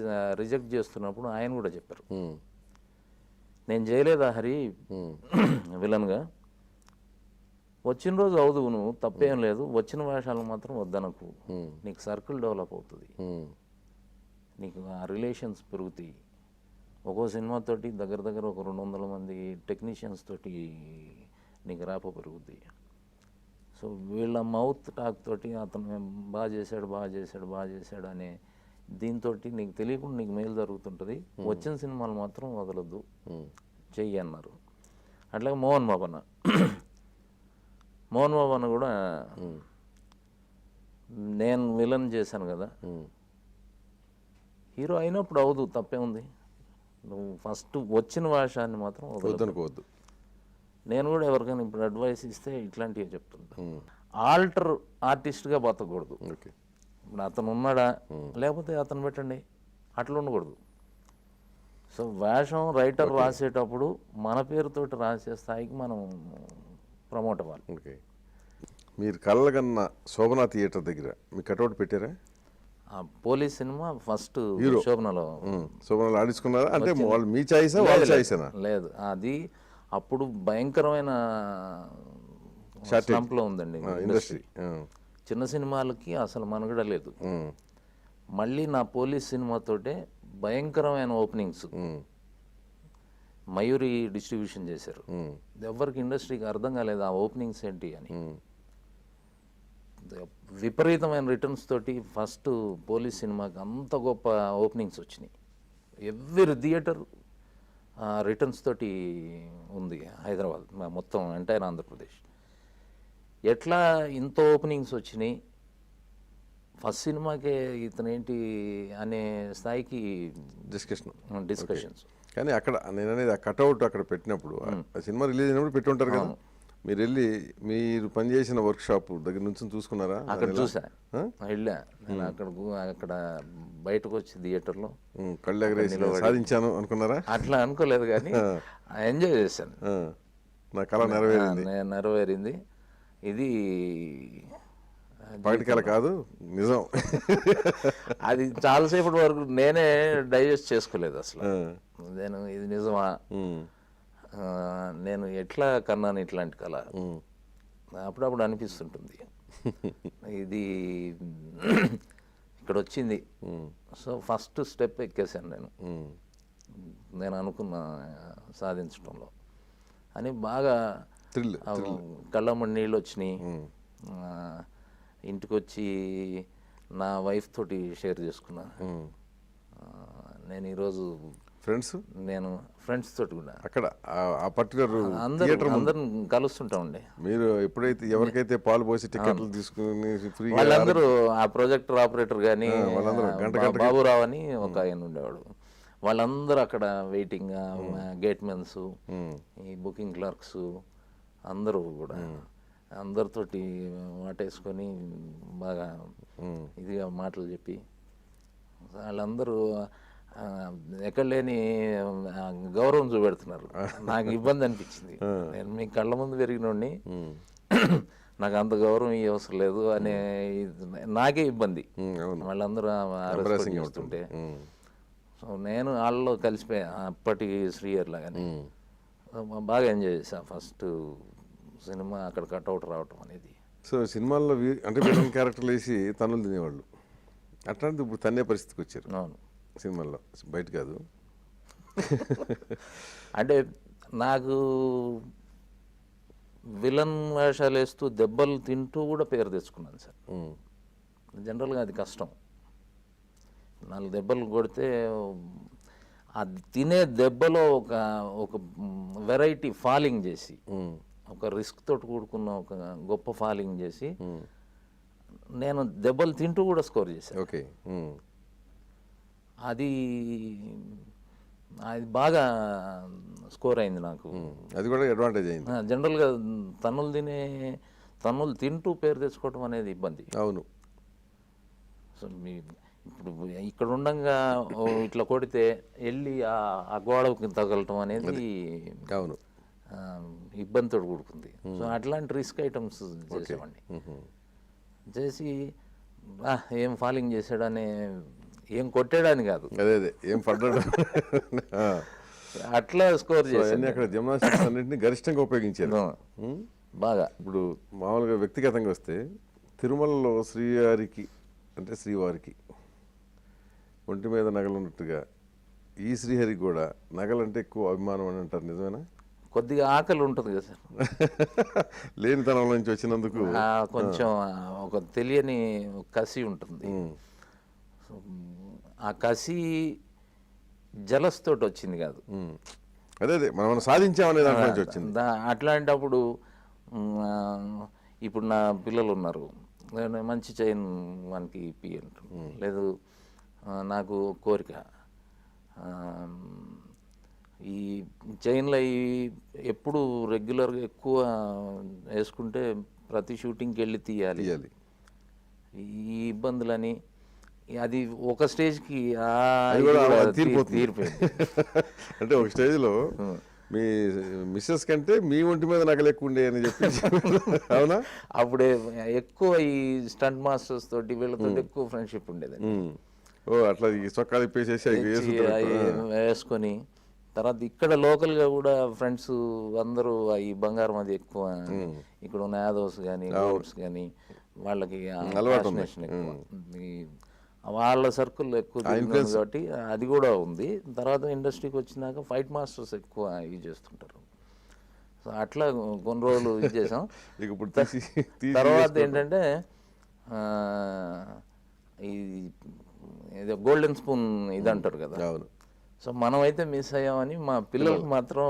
రిజెక్ట్ చేస్తున్నప్పుడు ఆయన కూడా చెప్పారు, నేను చేయలేదా హరి విలన్గా, వచ్చిన రోజు అవుదువు నువ్వు, తప్పేం లేదు, వచ్చిన వేషాలు మాత్రం వద్దనకు, నీకు సర్కిల్ డెవలప్ అవుతుంది, నీకు ఆ రిలేషన్స్ పెరుగుతాయి. ఒక్కో సినిమాతోటి దగ్గర ఒక 200 మంది టెక్నీషియన్స్ తోటి నీకు ర్యాపో పెరుగుతాయి. సో వీళ్ళ మౌత్ టాక్ తోటి అతను బాగా చేశాడు అనే దీంతో నీకు తెలియకుండా నీకు మేలు జరుగుతుంటుంది, వచ్చిన సినిమాలు మాత్రం వదలొద్దు, చెయ్యి అన్నారు. అట్లాగే మోహన్ బాబు కూడా నేను విలన్ చేశాను కదా, హీరో అయినప్పుడు అవదు, తప్పే ఉంది, నువ్వు ఫస్ట్ వచ్చిన వేషాన్ని మాత్రం వదలనుకోవద్దు. నేను కూడా ఎవరికైనా ఇప్పుడు అడ్వైస్ ఇస్తే ఇట్లాంటివి చెప్తుంటా. ఆల్టర్ ఆర్టిస్ట్గా బతకూడదు. ఇప్పుడు అతను ఉన్నాడా, లేకపోతే అతను పెట్టండి, అట్లా ఉండకూడదు. సో వేషం రైటర్ రాసేటప్పుడు మన పేరుతోటి రాసే స్థాయికి మనం ప్రమోట్ అవ్వాలి. ఓకే, మీరు కళ్ళకన్నా శోభనా థియేటర్ దగ్గర మీ కటౌట్ పెట్టారా? పోలీస్ సినిమా ఫస్ట్ శోభనలో ఆడించుకున్నారా? అంటే మీ చాయిసా వాళ్ళ చాయిసేనా? లేదు, అది అప్పుడు భయంకరమైన స్లంప్లో ఉందండి ఇండస్ట్రీ. చిన్న సినిమాలకి అసలు మనుగడ లేదు. మళ్ళీ నా పోలీస్ సినిమాతోటే భయంకరమైన ఓపెనింగ్స్, మయూరి డిస్ట్రిబ్యూషన్ చేశారు. ఎవరికి ఇండస్ట్రీకి అర్థం కాలేదు ఆ ఓపెనింగ్స్ ఏంటి అని. విపరీతమైన రిటర్న్స్ తోటి ఫస్ట్ పోలీస్ సినిమాకి అంత గొప్ప ఓపెనింగ్స్ వచ్చినాయి. ఎవ్రీ థియేటర్ రిటర్న్స్ తోటి ఉంది హైదరాబాద్ మొత్తం ఎంటైర్ ఆంధ్రప్రదేశ్. ఎట్లా ఇంత ఓపెనింగ్స్ వచ్చినాయి, ఫస్ట్ సినిమాకే ఇతనేంటి అనే స్థాయికి డిస్కషన్స్. కానీ అక్కడ నేను అనేది ఆ కట్అవుట్ అక్కడ పెట్టినప్పుడు ఆ సినిమా రిలీజ్ అయినప్పుడు పెట్టి ఉంటారు కదా, మీరు వెళ్ళి మీరు పనిచేసిన వర్క్ షాప్ దగ్గర నుంచి చూసుకున్నారా? అక్కడ చూసా, వెళ్ళా నేను అక్కడ బయటకు వచ్చి థియేటర్లో కళ్ళు ఎగరేసి సాధించాను అనుకున్నారా? అట్లా అనుకోలేదు కానీ ఎంజాయ్ చేశాను. నా కళ నెరవేరింది. ఇది పగటికల కాదు, నిజం. అది చాలాసేపటి వరకు నేనే డైజెస్ట్ చేసుకోలేదు అసలు. నేను ఇది నిజమా, నేను ఎట్లా కన్నాను ఇట్లాంటి కళ, అప్పుడప్పుడు అనిపిస్తుంటుంది. ఇది ఇక్కడ వచ్చింది. సో ఫస్ట్ స్టెప్ ఎక్కేసాను నేను అనుకున్న సాధించడంలో అని బాగా కళ్ళమ్మ నీళ్ళు వచ్చినాయి. ఇంటికి వచ్చి నా వైఫ్ తోటి షేర్ చేసుకున్నాను. నేను ఈరోజు నేను ఫ్రెండ్స్ తోటి కూడా అక్కడ ఆ పర్టికులర్ అందరం కలుస్తుంటా ఉండే. మీరు ఎప్పుడైతే ఎవరికైతే పాలు పోసి టికెట్లు తీసుకుని వాళ్ళందరూ ఆ ప్రొజెక్టర్ ఆపరేటర్ కానీ బాబురావు అని ఒక ఆయన ఉండేవాడు, వాళ్ళందరూ అక్కడ వెయిటింగ్, గేట్ మెన్స్, ఈ బుకింగ్ క్లర్క్స్ అందరూ కూడా అందరితోటి వాటేసుకొని బాగా ఇదిగా మాటలు చెప్పి వాళ్ళందరూ ఎక్కడ లేని గౌరవం చూపెడుతున్నారు. నాకు ఇబ్బంది అనిపించింది. నేను మీ కళ్ళ ముందు పెరిగినోడిని, నాకు అంత గౌరవం ఈ అవసరం లేదు అనే నాకే ఇబ్బంది. వాళ్ళందరూ చేస్తుంటే సో నేను వాళ్ళలో కలిసిపోయా, అప్పటి శ్రీయర్ లాగానే బాగా ఎంజాయ్ చేశాను. ఫస్ట్ సినిమా అక్కడ కట్అవుట్ రావటం అనేది. సో సినిమాల్లో అంటే విలన్ క్యారెక్టర్లు వేసి తన్నులు తినేవాళ్ళు, అట్లాంటిది ఇప్పుడు తన్నే పరిస్థితికి వచ్చారు. అవును, సినిమాల్లో బయట కాదు. అంటే నాకు విలన్ వేషాలు వేస్తూ దెబ్బలు తింటూ కూడా పేరు తెచ్చుకున్నాను సార్. జనరల్గా అది కష్టం. 4 దెబ్బలు కొడితే అది తినే దెబ్బలో ఒక వెరైటీ ఫాలింగ్ చేసి, ఒక రిస్క్ తోటి కూడుకున్న ఒక గొప్ప ఫాలింగ్ చేసి నేను దెబ్బలు తింటూ కూడా స్కోర్ చేశాను. ఓకే, అది బాగా స్కోర్ అయింది నాకు. అది కూడా అడ్వాంటేజ్ అయింది. జనరల్గా తన్నులు తింటూ పేరు తెచ్చుకోవటం అనేది ఇబ్బంది. అవును. సో ఇప్పుడు ఇక్కడ ఉండగా ఇట్లా కొడితే వెళ్ళి ఆ గోడకి తగలటం అనేది అవును ఇబ్బందితో కూడుకుంది. సో అట్లాంటి రిస్క్ ఐటమ్స్ చేసేవాడిని. చేసి ఏం ఫాలింగ్ చేశాడనే, ఏం కొట్టాడని కాదు, అదే ఏం పడ్డాడు అట్లా స్కోర్ చేశాను. అక్కడ జిమ్నాస్టిక్స్ అన్నింటినీ గరిష్టంగా ఉపయోగించారు బాగా. ఇప్పుడు మామూలుగా వ్యక్తిగతంగా వస్తే తిరుమలలో శ్రీవారికి ఒంటి మీద నగలు ఉన్నట్టుగా ఈ శ్రీహరికి కూడా నగలంటే ఎక్కువ అభిమానం అని అంటారు, నిజమేనా? కొద్దిగా ఆకలి ఉంటుంది కదా సార్, లేనితనంలో నుంచి వచ్చినందుకు కొంచెం ఒక తెలియని కసి ఉంటుంది. ఆ కసి జలస్ తోటి వచ్చింది కాదు, అదే మనం సాధించామనే దాంట్లో నుంచి వచ్చింది. అట్లాంటప్పుడు ఇప్పుడు నా పిల్లలు ఉన్నారు, మంచి చైన్ మనకి ఇప్పి అంటారు, లేదు నాకు కోరిక ఈ చైన్లు అవి ఎప్పుడు రెగ్యులర్గా ఎక్కువ వేసుకుంటే ప్రతి షూటింగ్కి వెళ్ళి తీయాలి. ఈ ఇబ్బందులని అది ఒక స్టేజ్కి తీరిపోయింది. అంటే ఒక స్టేజ్లో మీ మిస్సెస్ కంటే మీ ఒంటి మీద నగలు ఎక్కువ ఉండే అని చెప్పి, అవునా? అప్పుడే ఎక్కువ ఈ స్టంట్ మాస్టర్స్ తోటి వీళ్ళతో ఎక్కువ ఫ్రెండ్షిప్ ఉండేదండి. అట్లా ఈ చొక్కాలు ఇప్పేసేసి వేసుకొని తర్వాత ఇక్కడ లోకల్గా కూడా ఫ్రెండ్స్ అందరూ ఈ బంగారం అది ఎక్కువ, ఇక్కడ ఉన్న యాదవ్స్ కానీ గౌడ్స్ కానీ వాళ్ళకి ఎక్కువ, వాళ్ళ సర్కిల్ ఎక్కువ కాబట్టి అది కూడా ఉంది. తర్వాత ఇండస్ట్రీకి వచ్చినాక ఫైట్ మాస్టర్స్ ఎక్కువ ఇది చేస్తుంటారు. సో అట్లా కొన్ని రోజులు ఇది చేసాం. తర్వాత ఏంటంటే ఇది గోల్డెన్ స్పూన్ ఇది అంటారు కదా, సో మనమైతే మిస్ అయ్యామని మా పిల్లలకు మాత్రం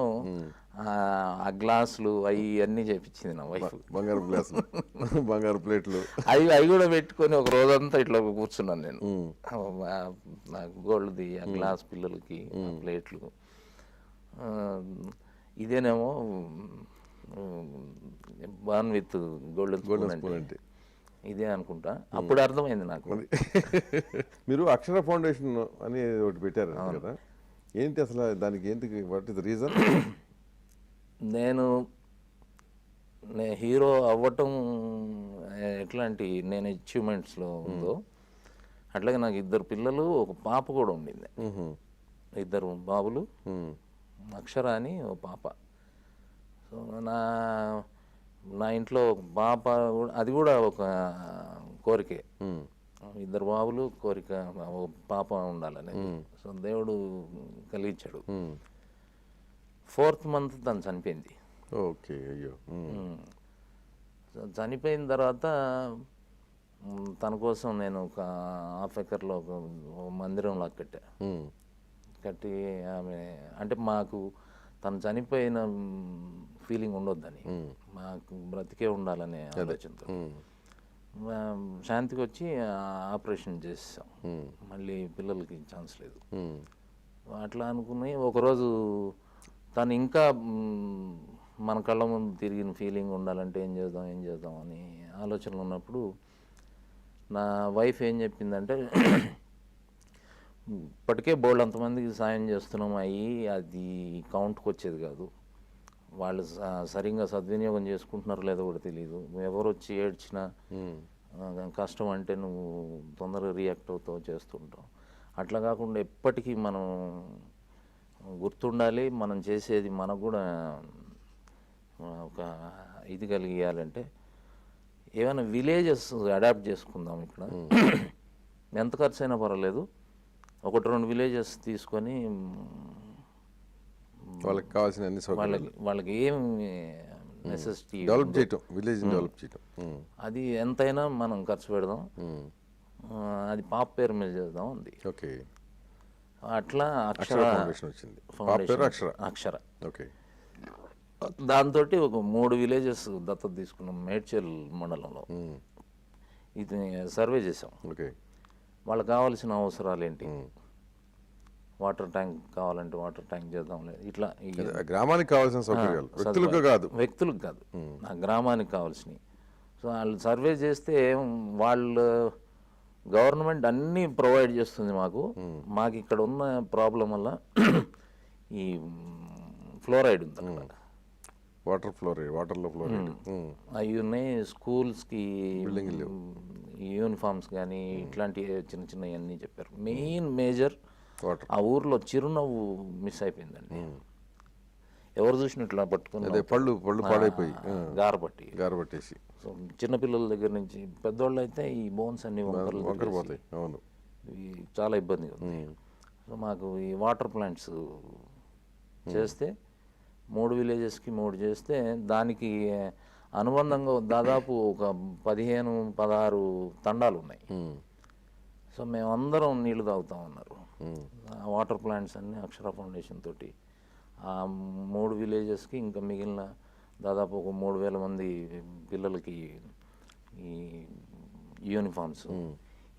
ఆ గ్లాసులు అవి అన్నీ చేపించింది నా వైఫ్. బంగారు గ్లాసులు, బంగారు ప్లేట్లు. అవి కూడా పెట్టుకొని ఒక రోజంతా ఇట్లా కూర్చున్నాను నేను. గోల్డ్ది ఆ గ్లాస్ పిల్లలకి ప్లేట్లు. ఇదేనేమో బాన్ విత్ గోల్డెన్ స్పూన్ అంటే ఇదే అనుకుంటా. అప్పుడు అర్థమైంది నాకు. మీరు అక్షర ఫౌండేషన్ అని ఒకటి పెట్టారు కదా, ఏంటి అసలు దానికి? ఏంటి, వాట్ ఇస్ ద రీజన్? నేను హీరో అవ్వటం ఎట్లాంటి నేను అచీవ్మెంట్స్లో ఉందో అట్లాగే నాకు 2 పిల్లలు, ఒక పాప కూడా ఉండింది. 2 బాబులు, అక్షర అని ఓ పాప. సో నా ఇంట్లో ఒక పాప, అది కూడా ఒక కోరికే. 2 బాబులు, కోరిక ఓ పాప ఉండాలనేది. సో దేవుడు కలిగించాడు. 4th month తను చనిపోయింది. ఓకే, అయ్యో. చనిపోయిన తర్వాత తన కోసం నేను ఒక హాఫ్ ఎకర్లో ఒక మందిరంలో కట్టి ఆమె అంటే మాకు తను చనిపోయిన ఫీలింగ్ ఉండొద్దని, మాకు బ్రతికే ఉండాలనే ఆలోచనతో శాంతికి వచ్చి ఆపరేషన్ చేసాం. మళ్ళీ పిల్లలకి ఛాన్స్ లేదు. అట్లా అనుకుని ఒకరోజు తను ఇంకా మన కళ్ళ ముందు తిరిగిన ఫీలింగ్ ఉండాలంటే ఏం చేద్దాం అని ఆలోచనలు ఉన్నప్పుడు నా వైఫ్ ఏం చెప్పిందంటే, ఇప్పటికే బోల్డ్ అంతమందికి సాయం చేస్తున్నాం, అది కౌంట్కి వచ్చేది కాదు, వాళ్ళు సరిగ్గా సద్వినియోగం చేసుకుంటున్నారో లేదో కూడా తెలియదు, ఎవరు వచ్చి ఏడ్చినా కష్టం అంటే నువ్వు తొందరగా రియాక్ట్ అవుతావు, చేస్తుంటావు. అట్లా కాకుండా ఎప్పటికీ మనం గుర్తుండాలి, మనం చేసేది మనకు కూడా ఒక ఇది కలిగియాలంటే ఏమైనా విలేజెస్ అడాప్ట్ చేసుకుందాం. ఇక్కడ ఎంత ఖర్చు అయినా పర్వాలేదు, 1-2 విలేజెస్ తీసుకొని వాళ్ళకి కావాల్సిన అన్ని వాళ్ళకి ఏం నెసెసిటీ డెవలప్ చేయటం, విలేజ్ డెవలప్ చేయటం, అది ఎంతైనా మనం ఖర్చు పెడదాం, అది పాప పేరు మీద చేద్దాం ఉంది. ఓకే, అట్లా అక్షర ఫౌండేషన్ వచ్చింది. అక్షర. ఓకే, దాంతో ఒక 3 విలేజెస్ దత్తత తీసుకున్నాం మేడ్చల్ మండలంలో. ఇది సర్వే చేసాం. ఓకే, వాళ్ళకి కావాల్సిన అవసరాలు ఏంటి, వాటర్ ట్యాంక్ కావాలంటే వాటర్ ట్యాంక్ చేద్దాం, లేదు ఇట్లా గ్రామానికి కావాల్సిన సౌకర్యాలు, వ్యక్తులకు కాదు నా గ్రామానికి కావాల్సినవి. సో వాళ్ళు సర్వే చేస్తే వాళ్ళు గవర్నమెంట్ అన్నీ ప్రొవైడ్ చేస్తుంది మాకు ఇక్కడ ఉన్న ప్రాబ్లం వల్ల ఈ ఫ్లోరైడ్ ఉంది అన్నమాట. వాటర్లో ఫ్లోరైడ్ అవి ఉన్నాయి. స్కూల్స్కి యూనిఫామ్స్ కానీ ఇట్లాంటి చిన్న అన్నీ చెప్పారు. మేజర్ ఆ ఊర్లో చిరునవ్వు మిస్ అయిపోయిందండి. ఎవరు చూసినట్లా పట్టుకుని పళ్ళు పాడైపోయి గారపట్టేసి. సో చిన్నపిల్లల దగ్గర నుంచి పెద్దోళ్ళు అయితే ఈ బోన్స్ అన్ని వంకరపోతాయి. అవును, చాలా ఇబ్బందిగా ఉంది. సో మాకు ఈ వాటర్ ప్లాంట్స్ చేస్తే 3 విలేజెస్కి 3 చేస్తే దానికి అనుబంధంగా దాదాపు ఒక 15-16 తండాలు ఉన్నాయి. సో మేమందరం నీళ్లు తాగుతాం అన్నారు. వాటర్ ప్లాంట్స్ అన్నీ అక్షర ఫౌండేషన్ తోటి ఆ 3 విలేజెస్కి ఇంకా మిగిలిన దాదాపు ఒక 3,000 మంది పిల్లలకి ఈ యూనిఫామ్స్,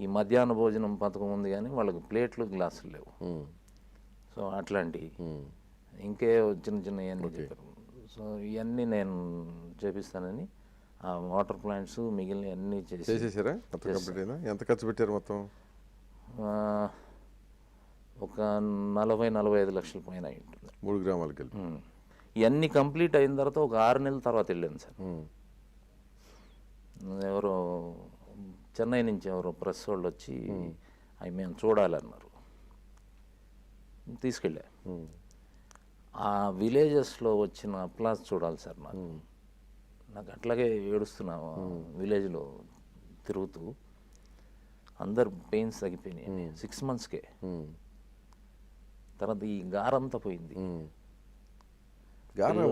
ఈ మధ్యాహ్న భోజనం పథకం ఉంది కానీ వాళ్ళకి ప్లేట్లు, గ్లాసులు లేవు. సో అట్లాంటి ఇంకే చిన్న ఇవన్నీ చెప్పారు. సో ఇవన్నీ నేను చేపిస్తానని ఆ వాటర్ ప్లాంట్స్ మిగిలిన అన్నీ చేసేసారా? ఎంత ఖర్చు పెట్టారు మొత్తం? ఒక 40-45 లక్షల పైన ఉంటుంది 3 గ్రామాలకి. ఇవన్నీ కంప్లీట్ అయిన తర్వాత ఒక 6 నెలల తర్వాత వెళ్ళాను సార్. ఎవరో చెన్నై నుంచి ఎవరో ప్రెస్ వాళ్ళు వచ్చి అవి మేము చూడాలన్నారు, తీసుకెళ్ళా. ఆ విలేజెస్లో వచ్చిన అప్లాస్ చూడాలి సార్. నాకు అట్లాగే ఏడుస్తున్నా విలేజ్లో తిరుగుతూ. అందరు పెయిన్స్ తగ్గిపోయినాయి 6 monthsకే. తర్వాత ఈ గారంతా పోయింది.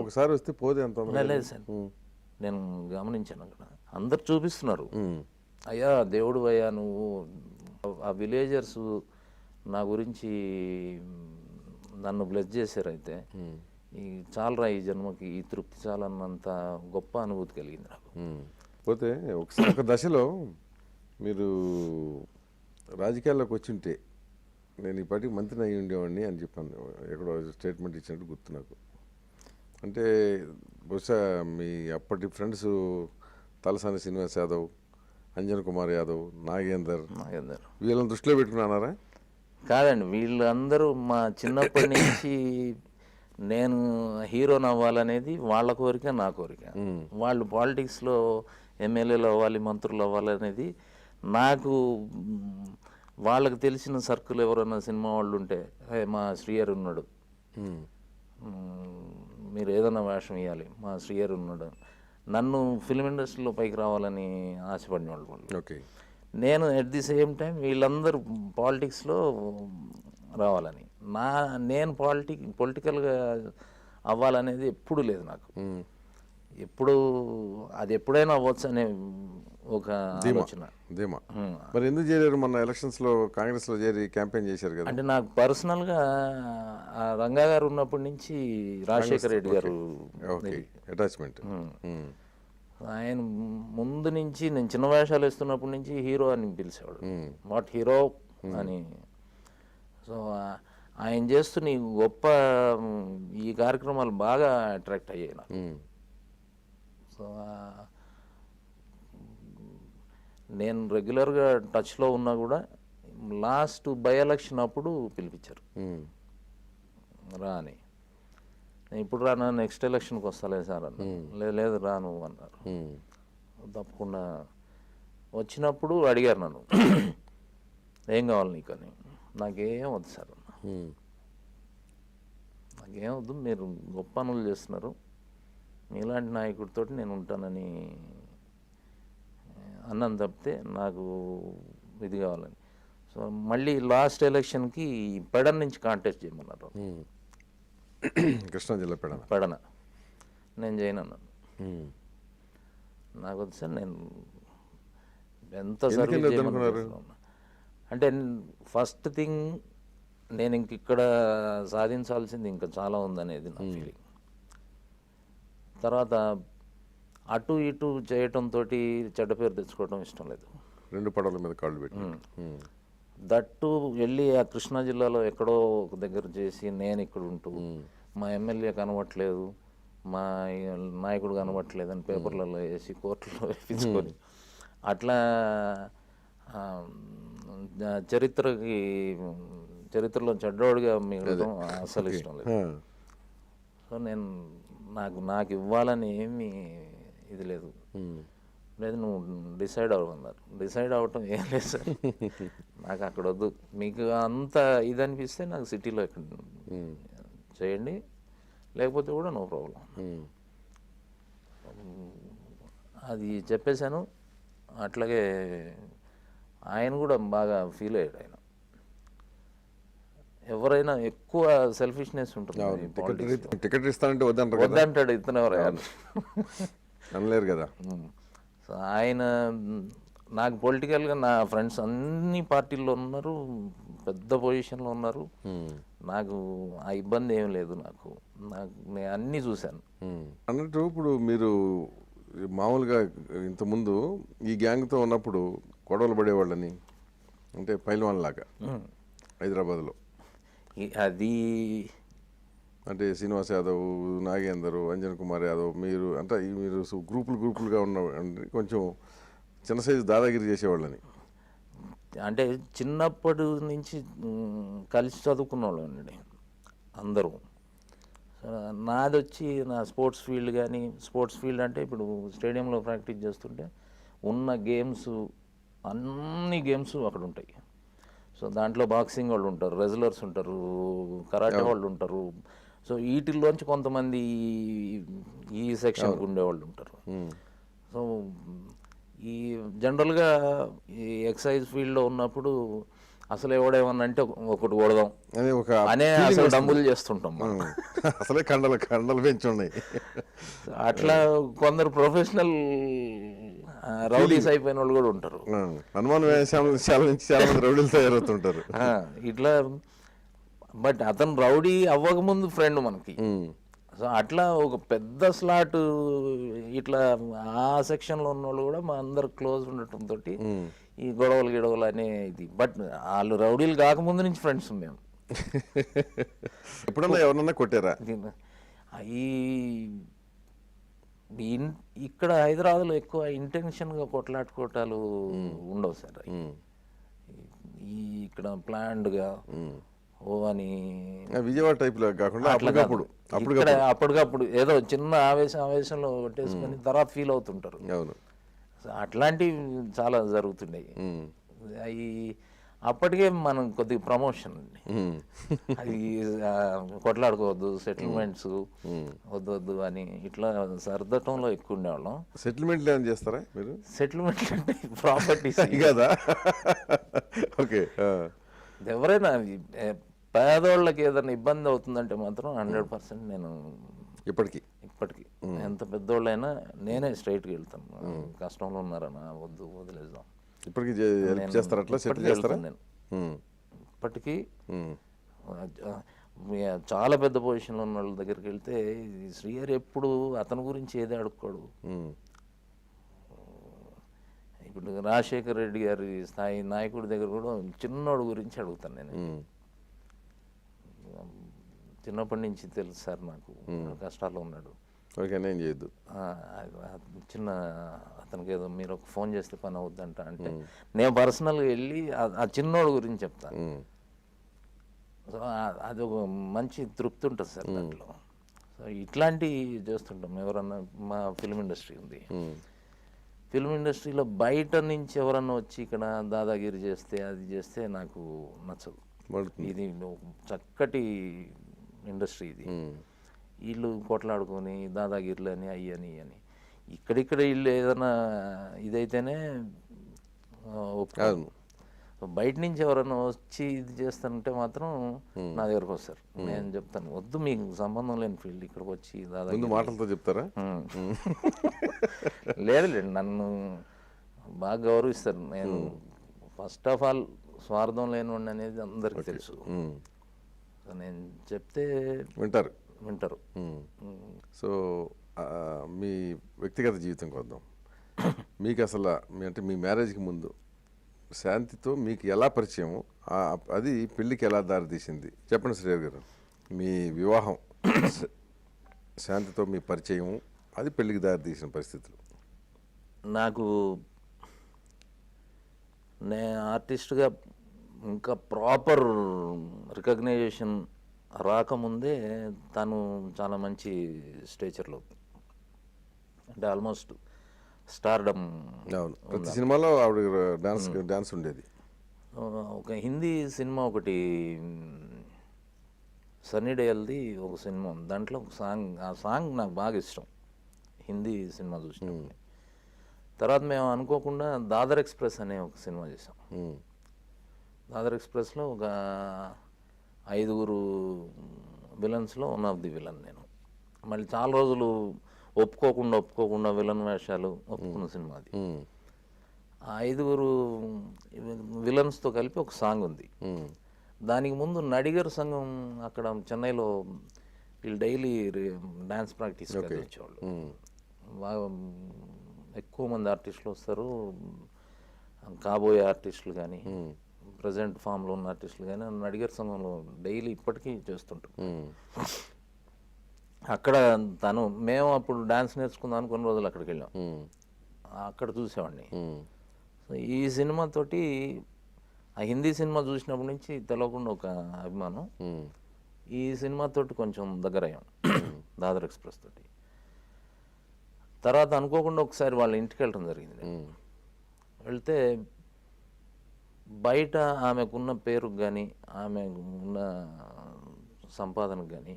ఒకసారి వస్తే పోతే అంత లేదు సార్, నేను గమనించాను. అక్కడ అందరు చూపిస్తున్నారు, అయ్యా దేవుడు అయ్యా నువ్వు. ఆ విలేజర్స్ నా గురించి నన్ను బ్లెస్ చేశారు. అయితే ఈ చాలరా ఈ జన్మకి ఈ తృప్తి చాలన్నంత గొప్ప అనుభూతి కలిగింది నాకు. పోతే ఒకసారి ఒక దశలో మీరు రాజకీయాల్లోకి వచ్చింటే నేను ఈ పాటికి మంత్రిని అయ్యి ఉండేవాడిని అని చెప్పాను, ఎక్కడో స్టేట్మెంట్ ఇచ్చినట్టు గుర్తు నాకు. అంటే బహుశా మీ అప్పటి ఫ్రెండ్స్ తలసాని శ్రీనివాస్ యాదవ్, అంజన్ కుమార్ యాదవ్, నాగేందర్ వీళ్ళని దృష్టిలో పెట్టుకున్నారా? కాదండి, వీళ్ళందరూ మా చిన్నప్పటి నుంచి నేను హీరోని అవ్వాలనేది వాళ్ళ కోరిక, నా కోరిక. వాళ్ళు పాలిటిక్స్లో ఎమ్మెల్యేలు అవ్వాలి, మంత్రులు అవ్వాలనేది నాకు. వాళ్ళకి తెలిసిన సర్కిల్ ఎవరైనా సినిమా వాళ్ళు ఉంటే, మా శ్రీయర్ ఉన్నాడు, మీరు ఏదైనా వేషం ఇవ్వాలి, మా శ్రీయర్ ఉన్నాడు, నన్ను ఫిల్మ్ ఇండస్ట్రీలో పైకి రావాలని ఆశపడిన వాళ్ళు. ఓకే. నేను ఎట్ ది సేమ్ టైం వీళ్ళందరూ పాలిటిక్స్లో రావాలని, నేను పొలిటికల్గా అవ్వాలనేది ఎప్పుడు లేదు నాకు. ఎప్పుడు అది ఎప్పుడైనా అవ్వచ్చు అనే ఒక ఆలోచన. మరి ఎందుకు చేరారు? మొన్న ఎలక్షన్స్లో కాంగ్రెస్లో చేరి క్యాంపెయిన్ చేశారు కదా. అంటే నాకు పర్సనల్గా రంగా గారు ఉన్నప్పటి నుంచి రాజశేఖర రెడ్డి గారు అటాచ్మెంట్. ఆయన ముందు నుంచి నేను చిన్న వేషాలు వేస్తున్నప్పటి నుంచి హీరో అని పిలిచేవాడు, వాట్ హీరో అని. సో ఆయన చేస్తున్న ఈ గొప్ప ఈ కార్యక్రమాలు బాగా అట్రాక్ట్ అయ్యాయి నాకు. సో నేను రెగ్యులర్గా టచ్లో ఉన్నా కూడా లాస్ట్ బై ఎలక్షన్ అప్పుడు పిలిపించారు రా అని. నేను ఇప్పుడు రాను, నెక్స్ట్ ఎలక్షన్కి వస్తాలే సార్ అన్న. లేదు రాను అన్నారు. తప్పకుండా వచ్చినప్పుడు అడిగారు నన్ను, ఏం కావాలి నీకు అని. నాకేం వద్దు సార్ అన్న, నాకేం వద్దు, మీరు గొప్ప పనులు చేస్తున్నారు, మీలాంటి నాయకుడితో నేను ఉంటానని అన్నం తప్పితే నాకు ఇది కావాలని. సో మళ్ళీ లాస్ట్ ఎలక్షన్కి పెడన్ నుంచి కాంటెస్ట్ చేయమన్నారు. కృష్ణా జిల్లా పెడన. నేను చేయను అన్నాను. నాకు వద్దు సార్, నేను ఎంత సర్వీస్ చేయమన్నా. అంటే ఫస్ట్ థింగ్ నేను ఇక్కడ సాధించాల్సింది ఇంకా చాలా ఉందనేది నా ఫీలింగ్. తర్వాత అటు ఇటు చేయటంతో చెడ్డ పేరు తెచ్చుకోవడం ఇష్టం లేదు. రెండు పడవల మీద కాళ్ళు పెట్టి దట్టు వెళ్ళి ఆ కృష్ణా జిల్లాలో ఎక్కడో ఒక దగ్గర చేసి నేను ఇక్కడ ఉంటూ మా ఎమ్మెల్యే కనబట్లేదు, మా నాయకుడు కనబట్లేదు అని పేపర్లలో వేసి కోర్టులో వేయించుకొని అట్లా చరిత్రలో చెడ్డోడుగా మిగలడం అసలు ఇష్టం లేదు. సో నేను నాకు ఇవ్వాలని ఏమీ ఇది లేదు. లేదు నువ్వు డిసైడ్ అవ్వమన్నారు. డిసైడ్ అవ్వటం ఏం లేదు సార్, నాకు అక్కడ వద్దు. మీకు అంత ఇది అనిపిస్తే నాకు సిటీలో ఎక్కడ చేయండి, లేకపోతే కూడా నో ప్రాబ్లం. అది చెప్పేశాను. అట్లాగే ఆయన కూడా బాగా ఫీల్ అయ్యాడు. ఆయన ఎవరైనా ఎక్కువ సెల్ఫిష్నెస్ ఉంటుంది. టికెట్ ఇస్తానంటే వద్దంటాడు, ఇతను ఎవరు అనలేరు కదా. సో ఆయన నాకు పొలిటికల్గా నా ఫ్రెండ్స్ అన్ని పార్టీల్లో ఉన్నారు, పెద్ద పొజిషన్లో ఉన్నారు. నాకు ఆ ఇబ్బంది ఏం లేదు. నేను అన్నీ చూశాను. అన్నట్టు ఇప్పుడు మీరు మామూలుగా ఇంతకుముందు ఈ గ్యాంగ్తో ఉన్నప్పుడు గొడవలు పడేవాళ్ళని, అంటే పైల్వాన్ లాగా హైదరాబాద్లో. అది అంటే శ్రీనివాస్ యాదవ్, నాగేందర్, అంజన్ కుమార్ యాదవ్, మీరు అంటే మీరు గ్రూపులుగా ఉన్న కొంచెం చిన్న సైజు దాదాగిరి చేసేవాళ్ళని. అంటే చిన్నప్పటి నుంచి కలిసి చదువుకున్న వాళ్ళండి అందరూ. నాది వచ్చి నా స్పోర్ట్స్ ఫీల్డ్. కానీ స్పోర్ట్స్ ఫీల్డ్ అంటే ఇప్పుడు స్టేడియంలో ప్రాక్టీస్ చేస్తుంటే ఉన్న గేమ్స్ అన్ని గేమ్స్ అక్కడ ఉంటాయి. సో దాంట్లో బాక్సింగ్ వాళ్ళు ఉంటారు, రెజ్లర్స్ ఉంటారు, కరాటే వాళ్ళు ఉంటారు. సో వీటిల్లోంచి కొంతమంది ఈ సెక్షన్కి ఉండేవాళ్ళు ఉంటారు. సో ఈ జనరల్గా ఈ ఎక్సైజ్ ఫీల్డ్లో ఉన్నప్పుడు అసలు ఎవడేమన్నా అంటే ఒకటి కొడదాం అనే అసలు డంబులు చేస్తుంటాం. అసలే కండలు పెంచున్నాయి. అట్లా కొందరు ప్రొఫెషనల్ రౌడీస్ అయిపోయిన వాళ్ళు కూడా ఉంటారు. రౌడీలు తయారవుతుంటారు ఇట్లా. బట్ అతను రౌడీ అవ్వకముందు ఫ్రెండ్ మనకి. సో అట్లా ఒక పెద్ద స్లాట్ ఇట్లా ఆ సెక్షన్లో ఉన్న వాళ్ళు కూడా మా అందరు క్లోజ్ ఉండటంతో ఈ గొడవలు అనేది. బట్ వాళ్ళు రౌడీలు కాకముందు నుంచి ఫ్రెండ్స్ మేము. ఎప్పుడన్నా ఎవరన్నా కొట్టారా? ఈ ఇక్కడ హైదరాబాద్లో ఎక్కువ ఇంటెన్షన్గా కొట్లాడుకోవటాలు ఉండవు సార్. ఈ ఇక్కడ ప్లాన్డ్గా ఓ అని విజయవాడ టైప్లో కాకుండా అప్పటికప్పుడు ఏదో చిన్న ఆవేశంలో కొట్టేసుకొని తర్వాత ఫీల్ అవుతుంటారు. అవును, అట్లాంటివి చాలా జరుగుతున్నాయి. అవి అప్పటికే మనం కొద్దిగా ప్రమోషన్ అండి. అది కొట్లాడుకోవద్దు, సెటిల్మెంట్స్ వద్దు అని ఇట్లా సర్దటంలో ఎక్కువ ఉండేవాళ్ళం. సెటిల్మెంట్లు ఏమైనా చేస్తారా మీరు? సెటిల్మెంట్ అంటే ప్రాపర్టీస్ కదా. ఓకే, ఎవరైనా పేదోళ్ళకి ఏదైనా ఇబ్బంది అవుతుందంటే మాత్రం 100% నేను ఇప్పటికి ఎంత పెద్దోళ్ళైనా నేనే స్ట్రైట్గా వెళ్తాను. కష్టంలో ఉన్నారన్నా వదిలేద్దాం. ఇప్పటికీ చేస్తారా అట్లా? సెటిల్ చేస్తారా? నేను ఇప్పటికీ చాలా పెద్ద పొజిషన్లో ఉన్న వాళ్ళ దగ్గరికి వెళ్తే శ్రీహరి ఎప్పుడు అతని గురించి ఏది అడుక్కోడు. ఇప్పుడు రాజశేఖర్ రెడ్డి గారి స్థాయి నాయకుడి దగ్గర కూడా చిన్నోడు గురించి అడుగుతాను నేను. చిన్నప్పటి నుంచి తెలుసు సార్ నాకు, కష్టాల్లో ఉన్నాడు. ఓకే, నేను చేయొద్దు. చిన్న అతనికి ఏదో మీరు ఒక ఫోన్ చేస్తే పని అవుద్దంట అంటే నేను పర్సనల్గా వెళ్ళి ఆ చిన్నోడు గురించి చెప్తాను. సో అది ఒక మంచి తృప్తి ఉంటుంది సార్ దాంట్లో. సో ఇట్లాంటివి చేస్తుంటాం. ఎవరన్నా మా ఫిల్మ్ ఇండస్ట్రీ ఉంది, ఫిల్మ్ ఇండస్ట్రీలో బయట నుంచి ఎవరన్నా వచ్చి ఇక్కడ దాదాగిరి చేస్తే అది చేస్తే నాకు నచ్చదు. ఇది చక్కటి ఇండస్ట్రీ ఇది. వీళ్ళు కొట్లాడుకొని దాదాగిరిలు అని అయ్యని అని ఇక్కడిక్కడ వీళ్ళు ఏదైనా ఇదైతేనే ఒప్పుకోను. బయట నుంచి ఎవరైనా వచ్చి ఇది చేస్తానంటే మాత్రం నా దగ్గరకు వస్తారు. నేను చెప్తాను వద్దు, మీకు సంబంధం లేని ఫీల్డ్ ఇక్కడికి వచ్చి దాదాపు మాటలతో చెప్తారా? లేదులేండి, నన్ను బాగా గౌరవిస్తారు. నేను ఫస్ట్ ఆఫ్ ఆల్ స్వార్థం లేనివాడిని అనేది అందరికీ తెలుసు. నేను చెప్తే వింటారు. సో మీ వ్యక్తిగత జీవితం వద్దాం. మీకు అసలు అంటే మీ మ్యారేజ్కి ముందు శాంతితో మీకు ఎలా పరిచయం, అది పెళ్ళికి ఎలా దారితీసింది చెప్పండి శ్రీహరి గారు. మీ వివాహం శాంతితో మీ పరిచయం, అది పెళ్ళికి దారితీసిన పరిస్థితులు. నేను ఆర్టిస్ట్గా ఇంకా ప్రాపర్ రికగ్నైజేషన్ రాకముందే తను చాలా మంచి స్టేచర్లో, అంటే ఆల్మోస్ట్ స్టార్డమ్. ప్రతి సినిమాలో ఆవిడ డాన్స్ ఉండేది. ఒక హిందీ సినిమా ఒకటి సన్నీ డేల్ది ఒక సినిమా ఉంది, దాంట్లో ఒక సాంగ్, ఆ సాంగ్ నాకు బాగా ఇష్టం హిందీ సినిమా చూసినప్పుడు. తర్వాత మేము అనుకోకుండా దాదర్ ఎక్స్ప్రెస్ అనే ఒక సినిమా చేసాం. దాదర్ ఎక్స్ప్రెస్లో ఒక 5 విలన్స్లో వన్ ఆఫ్ ది విలన్ నేను. మళ్ళీ చాలా రోజులు ఒప్పుకోకుండా విలన్ వేషాలు ఒప్పుకున్న సినిమా అది. ఆ 5 విలన్స్తో కలిపి ఒక సాంగ్ ఉంది. దానికి ముందు నడిగర్ సంఘం అక్కడ చెన్నైలో వీళ్ళు డైలీ డ్యాన్స్ ప్రాక్టీస్ వచ్చేవాళ్ళు. బాగా ఎక్కువ మంది ఆర్టిస్టులు వస్తారు, కాబోయే ఆర్టిస్టులు కానీ ప్రజెంట్ ఫామ్లో ఉన్న ఆర్టిస్టులు కానీ నడిగర్ సంఘంలో డైలీ ఇప్పటికీ చేస్తుంటారు. అక్కడ మేము అప్పుడు డ్యాన్స్ నేర్చుకుందాం కొన్ని రోజులు అక్కడికి వెళ్ళాం. అక్కడ చూసేవాడిని. ఈ సినిమాతోటి, ఆ హిందీ సినిమా చూసినప్పటి నుంచి తెలియకుండా ఒక అభిమానం. ఈ సినిమాతోటి కొంచెం దగ్గర అయ్యాం దాదర్ ఎక్స్ప్రెస్ తోటి. తర్వాత అనుకోకుండా ఒకసారి వాళ్ళ ఇంటికి వెళ్ళడం జరిగింది. వెళ్తే బయట ఆమెకున్న పేరుకు కానీ ఆమె ఉన్న సంపాదనకు కానీ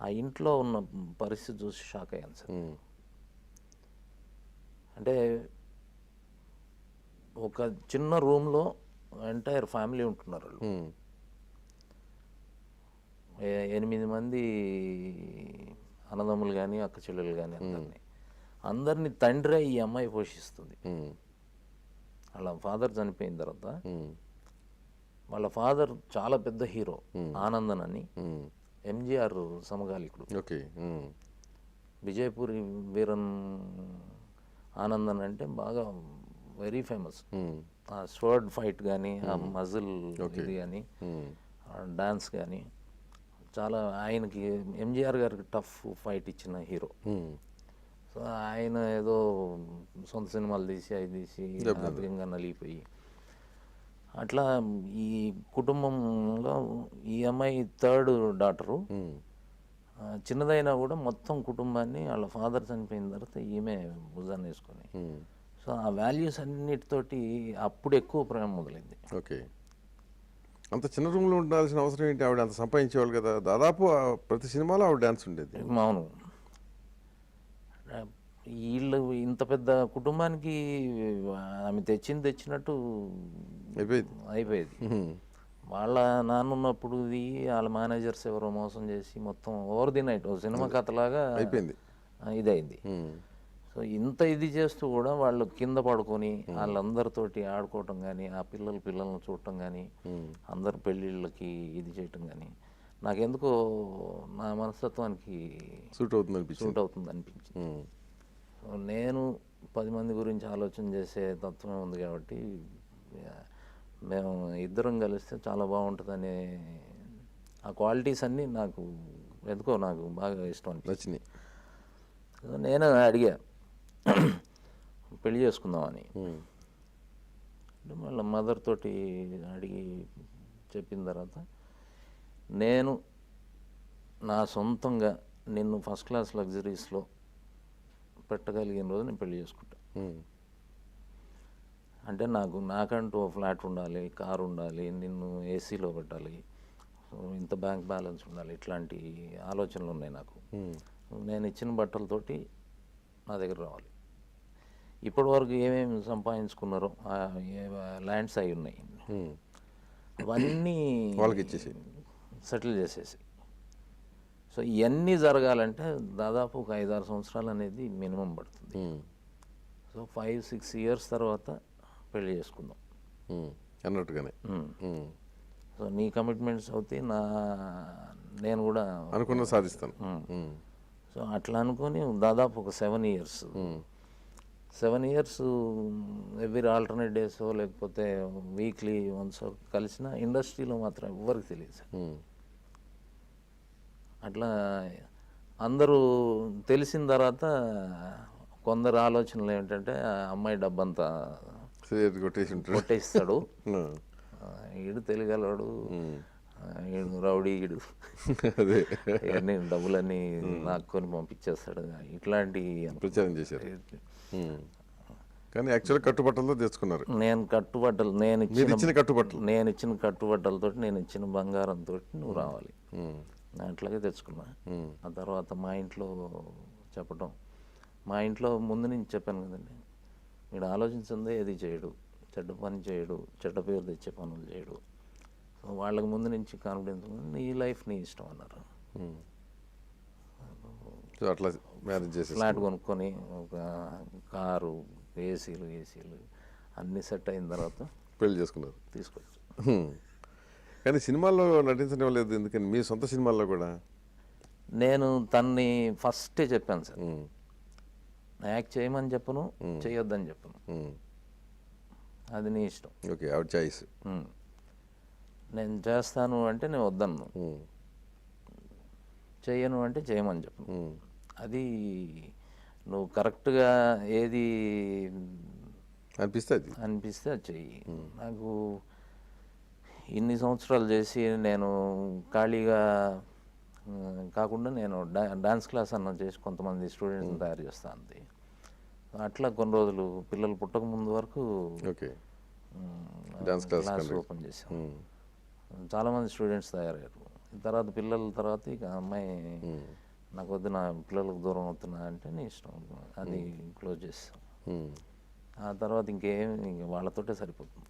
ఆ ఇంట్లో ఉన్న పరిస్థితి చూసి షాక్ అయ్యాను సార్. అంటే ఒక చిన్న రూమ్లో ఎంటైర్ ఫ్యామిలీ ఉంటున్నారు వాళ్ళు. 8 మంది అన్నదమ్ములు కానీ అక్క చెల్లెలు కానీ అందరినీ తండ్రి ఈ అమ్మాయి పోషిస్తుంది. వాళ్ళ ఫాదర్ చనిపోయిన తర్వాత వాళ్ళ ఫాదర్ చాలా పెద్ద హీరో ఆనందన్ అని, ఎంజీఆర్ సమకాలికుడు. ఓకే. విజయపూరి వీరన్ ఆనందన్ అంటే బాగా వెరీ ఫేమస్. ఆ స్వర్డ్ ఫైట్ కానీ, ఆ మజిల్ ఇది కానీ, డాన్స్ కానీ చాలా ఆయనకి ఎంజీఆర్ గారికి టఫ్ ఫైట్ ఇచ్చిన హీరో. సో ఆయన ఏదో సొంత సినిమాలు తీసి అవి తీసి ఆర్థికంగా నలిగిపోయి అట్లా ఈ కుటుంబంలో ఈ అమ్మాయి థర్డ్ డాటరు. చిన్నదైనా కూడా మొత్తం కుటుంబాన్ని వాళ్ళ ఫాదర్ చనిపోయిన తర్వాత ఈమె భుజాన్ని వేసుకొని, సో ఆ వాల్యూస్ అన్నిటితోటి అప్పుడు ఎక్కువ ప్రేమ మొదలైంది. ఓకే. అంత చిన్న రూమ్లో ఉండాల్సిన అవసరం ఏంటి? ఆవిడ అంత సంపాదించేవాళ్ళు కదా, దాదాపు ప్రతి సినిమాలో ఆవిడ డ్యాన్స్ ఉండేది. అవును. వీళ్ళు ఇంత పెద్ద కుటుంబానికి ఆమె తెచ్చినట్టు అయిపోయేది. వాళ్ళ నాన్న ఉన్నప్పుడు వాళ్ళ మేనేజర్స్ ఎవరో మోసం చేసి మొత్తం ఓవర్ ది నైట్ సినిమా కథలాగా అయిపోయింది, ఇదైంది. సో ఇంత ఇది చేస్తూ కూడా వాళ్ళు కింద పడుకొని వాళ్ళందరితోటి ఆడుకోవటం కానీ, ఆ పిల్లల్ని చూడటం కానీ, అందరు పెళ్ళిళ్ళకి ఇది చేయటం కానీ నాకెందుకో నా మనస్తత్వానికి సూట్ అవుతుంది అనిపించింది. సో నేను 10 మంది గురించి ఆలోచన చేసే తత్వమే ఉంది కాబట్టి మేము ఇద్దరం కలిస్తే చాలా బాగుంటుందనే ఆ క్వాలిటీస్ అన్నీ నాకు బాగా ఇష్టం అనిపించినాయి. సో నేను అడిగా పెళ్లి చేసుకుందామని. వాళ్ళ మదర్ తోటి అడిగి చెప్పిన తర్వాత నేను నా సొంతంగా నిన్ను ఫస్ట్ క్లాస్ లగ్జరీస్లో పెట్టగలిగిన రోజు నేను పెళ్లి చేసుకుంటా. అంటే నాకంటూ ఓ ఫ్లాట్ ఉండాలి, కారు ఉండాలి, నిన్ను ఏసీలో పెట్టాలి, సో ఇంత బ్యాంక్ బ్యాలెన్స్ ఉండాలి, ఇట్లాంటి ఆలోచనలు ఉన్నాయి నాకు. నేను ఇచ్చిన బట్టలతోటి నా దగ్గర రావాలి. ఇప్పటి వరకు ఏమేమి సంపాదించుకున్నారో ల్యాండ్స్ అయి ఉన్నాయి, అవన్నీ వాళ్ళకి ఇచ్చేసి సెటిల్ చేసేసి. సో ఇవన్నీ జరగాలంటే దాదాపు ఒక 5-6 సంవత్సరాలు అనేది మినిమం పడుతుంది. సో 5-6 ఇయర్స్ తర్వాత పెళ్లి చేసుకుందాం అన్నట్టుగానే. సో నీ కమిట్మెంట్స్ అవుతాయి, నేను కూడా అనుకున్న సాధిస్తాను. సో అట్లా అనుకొని దాదాపు ఒక 7 ఇయర్స్ ఎవ్రీ ఆల్టర్నేట్ డేస్ లేకపోతే వీక్లీ వన్స్ కలిసిన ఇండస్ట్రీలో మాత్రం ఎవ్వరికి తెలియదు సార్. అట్లా అందరూ తెలిసిన తర్వాత కొందరు ఆలోచనలు ఏమిటంటే అమ్మాయి డబ్బంతా కొట్టేస్తాడు, ఈడు తెలియగలవాడు, ఈడు రౌడీ, ఈడు ఇవన్నీ డబ్బులన్నీ నాక్కొని పంపించేస్తాడు, ఇట్లాంటి ప్రచారం చేశారు. కానీ యాక్చువల్గా కట్టుబట్టలతో తెచ్చుకున్నారు. నేను ఇచ్చిన కట్టుబట్టలతో నేను ఇచ్చిన బంగారంతో నువ్వు రావాలి, అట్లాగే తెచ్చుకున్నా. ఆ తర్వాత మా ఇంట్లో చెప్పటం, మా ఇంట్లో ముందు నుంచి చెప్పాను కదండి, వీడు ఆలోచించిందే ఏది చేయడు, చెడ్డ పని చేయడు, చెడ్డ పేరు తెచ్చే పనులు చేయడు. సో వాళ్ళకి ముందు నుంచి కాన్ఫిడెన్స్, నీ లైఫ్ నీ ఇష్టం అన్నారు. అట్లా మ్యారేజ్ చేసి ఫ్లాట్ కొనుక్కొని ఒక కారు, ఏసీలు అన్నీ సెట్ అయిన తర్వాత పెళ్లి చేసుకున్నారు, తీసుకొచ్చు. కానీ సినిమాల్లో నటించడం లేదు, ఎందుకని మీ సొంత సినిమాల్లో కూడా? నేను తన్ని ఫస్టే చెప్పాను సార్, యాక్ట్ చేయమని చెప్పను, చేయొద్దని చెప్పను, అది నీ ఇష్టం. ఓకే, ఆవిడ చాయిస్. నేను చేస్తాను అంటే నేను వద్దను, చేయను అంటే చేయమని చెప్పను. అది నువ్వు కరెక్ట్గా ఏది అనిపిస్తే అది చెయ్యి. నాకు ఇన్ని సంవత్సరాలు చేసి నేను ఖాళీగా కాకుండా నేను డాన్స్ క్లాస్ అన్న చేసి కొంతమంది స్టూడెంట్స్ని తయారు చేస్తాను అంతే. అట్లా కొన్ని రోజులు పిల్లలు పుట్టక ముందు వరకు డాన్స్ క్లాస్ ఓపెన్ చేశాను. చాలామంది స్టూడెంట్స్ తయారయ్యారు. తర్వాత పిల్లల తర్వాత ఇక అమ్మాయి నాకు వద్దు, నా పిల్లలకు దూరం అవుతున్నా అంటే నీ ఇష్టం, అది క్లోజ్ చేస్తాం. ఆ తర్వాత ఇంక వాళ్ళతోటే సరిపోతుంది.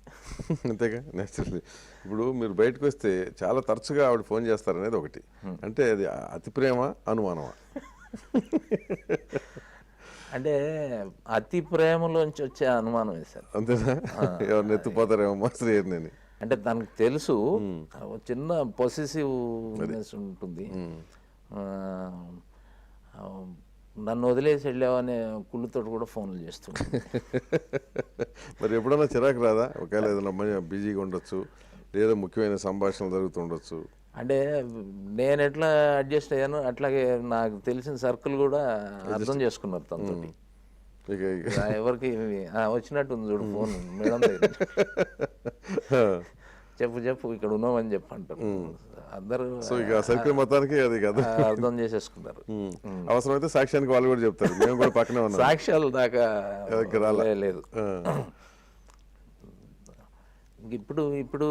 అంతేగా, నేచురల్లీ. ఇప్పుడు మీరు బయటకు వస్తే చాలా తరచుగా ఆవిడ ఫోన్ చేస్తారనేది ఒకటి, అంటే అది అతి ప్రేమ అనుమానమా? అంటే అతి ప్రేమలోంచి వచ్చే అనుమానం వేశారు. అంతేనా? ఎవరిని ఎత్తిపోతారేమో శ్రీహరిని. అంటే తనకు తెలుసు ఒక చిన్న పొసెసివ్నెస్ ఉంటుంది. ఆ, నన్ను వదిలేసి వెళ్ళావనే కుళ్ళుతో కూడా ఫోన్లు చేస్తుంది. మరి ఎప్పుడన్నా చిరాకు రాదా? ఒకవేళ ఏదైనా బిజీగా ఉండొచ్చు, లేదా ముఖ్యమైన సంభాషణలు జరుగుతుండొచ్చు. అంటే నేను ఎట్లా అడ్జస్ట్ అయ్యాను అట్లాగే నాకు తెలిసిన సర్కిల్ కూడా అర్థం చేసుకున్నారు తనతో. ఎవరికి వచ్చినట్టు ఉంది చూడు ఫోన్ మేడం దగ్గర, చెప్పు ఇక్కడ ఉన్నామని చెప్పి అంటారు అందరూ. సో ఇక సర్కిల్ మొత్తానికి అది కదా అర్థం చేసేసుకున్నారు. అవసరమైతే సాక్ష్యానికి వాళ్ళు కూడా చెప్తారు, మేము కూడా పక్కనే ఉన్నాం. సాక్ష్యాలు దాకా లేదు. ఇప్పుడు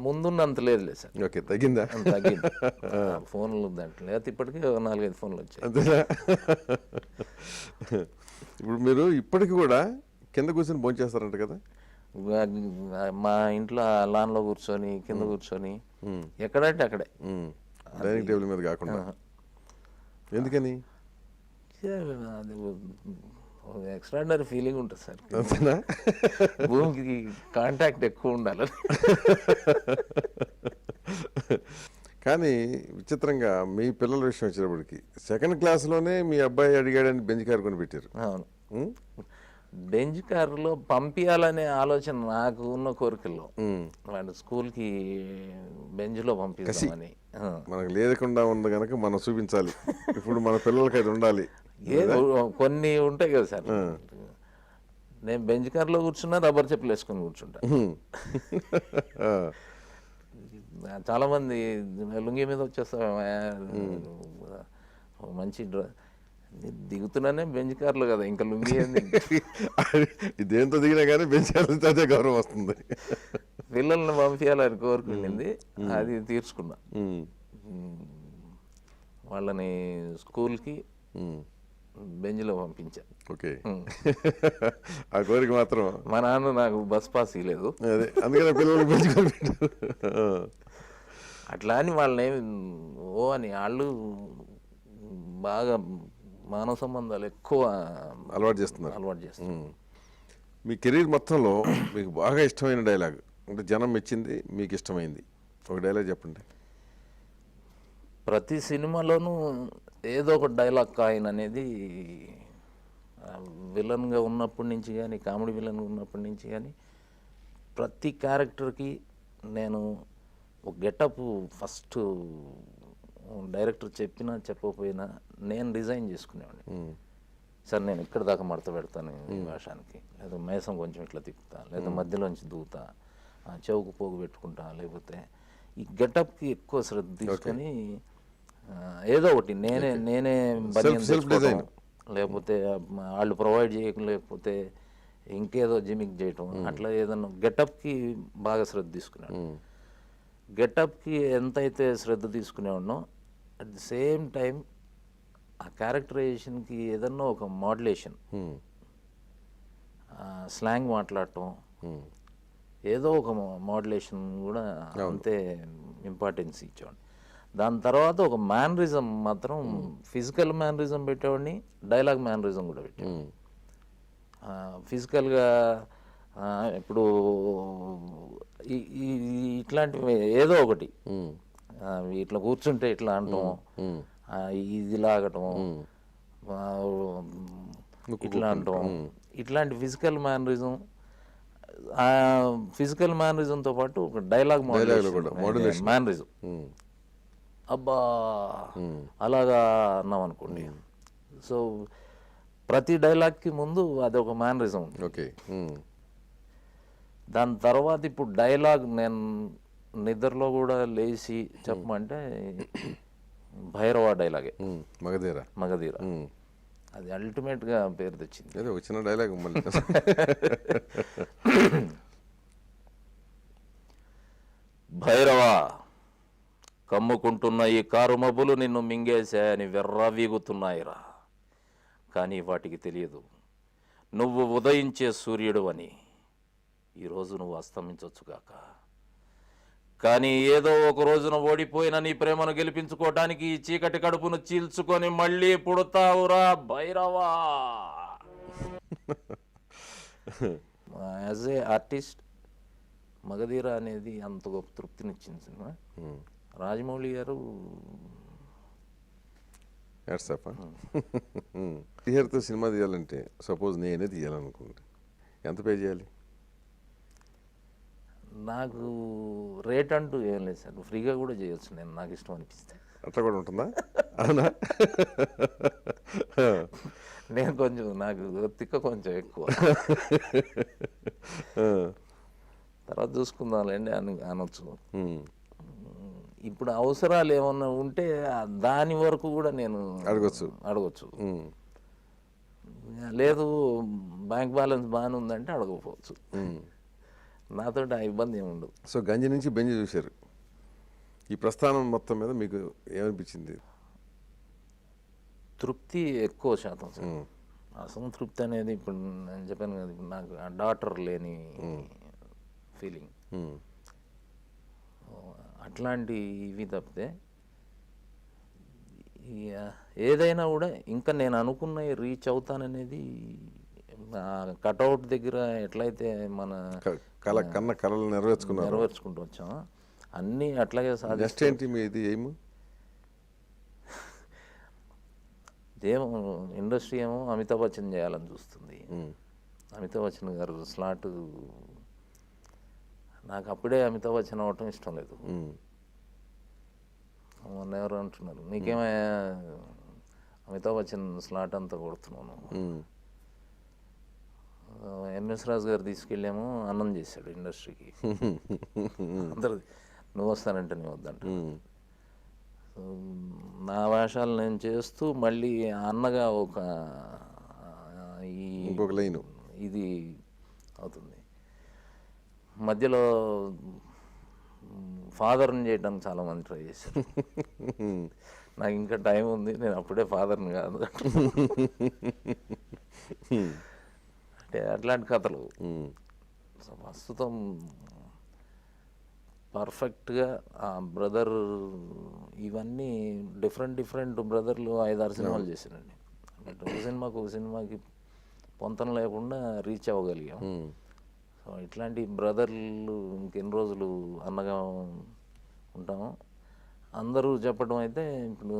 ముందున్నంత లేదులే సార్. ఓకే, తగ్గిందా? తగ్గింది. ఫోన్లు దాంట్లో లేకపోతే ఇప్పటికీ 4-5 ఫోన్లు వచ్చాయి. అంతేనా? ఇప్పుడు మీరు ఇప్పటికి కూడా కింద కూర్చొని భోంచేస్తారంట కదా? మా ఇంట్లో లాన్లో కూర్చొని కింద కూర్చొని ఎక్కడంటే అక్కడే, డైనింగ్ టేబుల్ మీద కాకుండా. ఎందుకని? అది ఎక్స్ట్రాడినరీ ఫీలింగ్ ఉంటుంది సార్. అంతేనా? భూమికి కాంటాక్ట్ ఎక్కువ ఉండాలి. కానీ విచిత్రంగా మీ పిల్లల విషయం వచ్చేటప్పటికి సెకండ్ క్లాస్లోనే మీ అబ్బాయి అడిగాడని బెంచ్ కారు కొని పెట్టారు. అవును, బెంచ్ కారులో పంపించాలనే ఆలోచన నాకు ఉన్న కోరికల్లో వాడు స్కూల్కి బెంచ్లో పంపిస్తామని. మనకు లేకుండా ఉంది కనుక మనం చూపించాలి, ఇప్పుడు మన పిల్లలకి అది ఉండాలి. కొన్ని ఉంటాయి కదా సార్, నేను బెంచ్ కార్లో కూర్చున్నా రబ్బర్ చెప్పులు వేసుకొని కూర్చుంటా. చాలా మంది లుంగి మీద వచ్చేస్తా మంచి దిగుతున్నానే బెంచ్ కార్లు కదా, ఇంకా లుంగి దేంతో దిగినా కానీ బెంచ్ కార్లు అదే గౌరవం వస్తుంది. పిల్లల్ని పంపించాలని కోరుకుంది, అది తీర్చుకున్నా. వాళ్ళని స్కూల్కి బెంచ్లో పంపించా. ఓకే, ఆ కోరిక మాత్రం. మా నాన్న నాకు బస్ పాస్ ఇవ్వలేదు, అదే అందుకనే పిల్లలు బెంచ్ అట్లా అని వాళ్ళని అని వాళ్ళు బాగా మానవ సంబంధాలు ఎక్కువ అలవాటు చేస్తున్నారు. మీ కెరీర్ మొత్తంలో మీకు బాగా ఇష్టమైన డైలాగ్ అంటే జనం మెచ్చింది మీకు ఇష్టమైంది ఒక డైలాగ్ చెప్పండి. ప్రతి సినిమాలోనూ ఏదో ఒక డైలాగ్ కాయిన్ అనేది విలన్గా ఉన్నప్పటి నుంచి కానీ, కామెడీ విలన్గా ఉన్నప్పటి నుంచి కానీ ప్రతి క్యారెక్టర్కి నేను ఒక గెటప్ ఫస్ట్ డైరెక్టర్ చెప్పినా చెప్పకపోయినా నేను డిజైన్ చేసుకునేవాడిని. సార్ నేను ఇక్కడ దాకా మడత పెడతాను ఈ వేషానికి, లేదా మేసం కొంచెం ఇట్లా తిప్పుతా, లేదా మధ్యలోంచి దూతా, చెవుకు పోగు పెట్టుకుంటా, లేకపోతే ఈ గెటప్కి ఎక్కువ శ్రద్ధ తీసుకొని ఏదో ఒకటి నేనే లేకపోతే వాళ్ళు ప్రొవైడ్ చేయలేకపోతే ఇంకేదో జిమిక్ చేయటం, అట్లా ఏదన్నా గెటప్కి బాగా శ్రద్ధ తీసుకున్నాను. గెటప్కి ఎంతైతే శ్రద్ధ తీసుకునేవాడినో అట్ ది సేమ్ టైం ఆ క్యారెక్టరైజేషన్కి ఏదన్నా ఒక మోడ్యులేషన్, స్లాంగ్ మాట్లాడటం, ఏదో ఒక మోడ్యులేషన్ కూడా అంతే ఇంపార్టెన్స్ ఇచ్చేవాడిని. దాని తర్వాత ఒక మ్యానరిజం మాత్రం, ఫిజికల్ మ్యానరిజం పెట్టేవాడిని, డైలాగ్ మ్యానరిజం కూడా పెట్టేవాడిని. ఫిజికల్గా ఇప్పుడు ఇట్లాంటివి ఏదో ఒకటి ఇట్లా కూర్చుంటే ఇట్లా అంటాం, ఇది లాగటం, ఇట్లా అంటాం, ఇట్లాంటి ఫిజికల్ మేనరిజంతో పాటు ఒక డైలాగ్ మేనరిజం. అబ్బా అలాగా అన్నాం అనుకోండి. సో ప్రతి డైలాగ్కి ముందు అదొక మేనరిజం. ఓకే, దాని తర్వాత ఇప్పుడు డైలాగ్ నేను నిద్రలో కూడా లేచి చెప్పమంటే భైరవ డైలాగే, మగధీర. అది అల్టిమేట్గా పేరు తెచ్చింది. వచ్చిన డైలాగ్ మళ్ళీ భైరవ, కమ్ముకుంటున్న ఈ కారు మబ్బులు నిన్ను మింగేశాయని వెర్రవీగుతున్నాయిరా, కానీ వాటికి తెలియదు నువ్వు ఉదయించే సూర్యుడు అని. ఈరోజు నువ్వు అస్తమించొచ్చుగాక, కానీ ఏదో ఒక రోజున ఓడిపోయిన నీ ప్రేమను గెలిపించుకోవటానికి ఈ చీకటి కడుపును చీల్చుకొని మళ్ళీ పుడతావురా Bhairava. As a artist Magadheera అనేది అంత గొప్ప తృప్తినిచ్చింది సినిమా. రాజమౌళి గారు శ్రీహరితో సినిమా తీయాలంటే సపోజ్ నేనే తీయాలనుకుంటే ఎంత పే చేయాలి? నాకు రేట్ అంటూ ఏం లేదు సార్, ఫ్రీగా కూడా చేయొచ్చు నేను, నాకు ఇష్టం అనిపిస్తే. అట్లా కూడా ఉంటుందా? అవునా? నేను కొంచెం నాకు తిక్క కొంచెం ఎక్కువ, తర్వాత చూసుకుందాంలేండి అని అనొచ్చు. ఇప్పుడు అవసరాలు ఏమన్నా ఉంటే దాని వరకు కూడా నేను అడగచ్చు. లేదు బ్యాంక్ బ్యాలెన్స్ బాగానే ఉందంటే అడగకపోవచ్చు. నాతో ఆ ఇబ్బంది ఏమి ఉండదు. సో గంజి నుంచి బెంజి చూశారు. ఈ ప్రస్థానం మొత్తం మీద మీకు ఏమనిపించింది? తృప్తి ఎక్కువ శాతం సార్. అసంతృప్తి అనేది ఇప్పుడు నేను చెప్పాను కదా, ఇప్పుడు నాకు ఆ డాటర్ లేని ఫీలింగ్, అట్లాంటి ఇవి తప్పితే ఏదైనా కూడా ఇంకా నేను అనుకున్నవి రీచ్ అవుతాననేది, కటౌట్ దగ్గర ఎట్లయితే మన కళలు నెరవేర్చుకుంటూ వచ్చామో అన్నీ అట్లాగే నెక్స్ట్ ఏంటి మీది ఏమో? ఏమో ఇండస్ట్రీ ఏమో అమితాబ్ బచ్చన్ చేయాలని చూస్తుంది. అమితాబ్ బచ్చన్ గారు స్లాట్, నాకు అప్పుడే అమితాబ్ బచ్చన్ అవ్వటం ఇష్టం లేదు. మొన్న ఎవరు అంటున్నారు, నీకేమయ్యా అమితాబ్ బచ్చన్ స్లాట్ అంతా కొడుతున్నాను. ఎంఎస్ రాజు గారు తీసుకెళ్ళాము, అన్నం చేశాడు ఇండస్ట్రీకి. అందరు నువ్వు వస్తానంటే నేను వద్దంట. నా వేషాలు నేను చేస్తూ మళ్ళీ అన్నగా ఒక ఇది అవుతుంది. మధ్యలో ఫాదర్ని చేయడానికి చాలామంది ట్రై చేశారు. నాకు ఇంకా టైం ఉంది, నేను అప్పుడే ఫాదర్ని కాదు అంటే అట్లాంటి కథలు. ప్రస్తుతం పర్ఫెక్ట్గా ఆ బ్రదర్, ఇవన్నీ డిఫరెంట్ బ్రదర్లు 5-6 సినిమాలు చేశానండి. ఒక సినిమాకి పొంతన లేకుండా రీచ్ అవ్వగలిగాం. సో ఇట్లాంటి బ్రదర్లు ఇంకెన్ని రోజులు అన్నగా ఉంటాము. అందరూ చెప్పడం అయితే ఇప్పుడు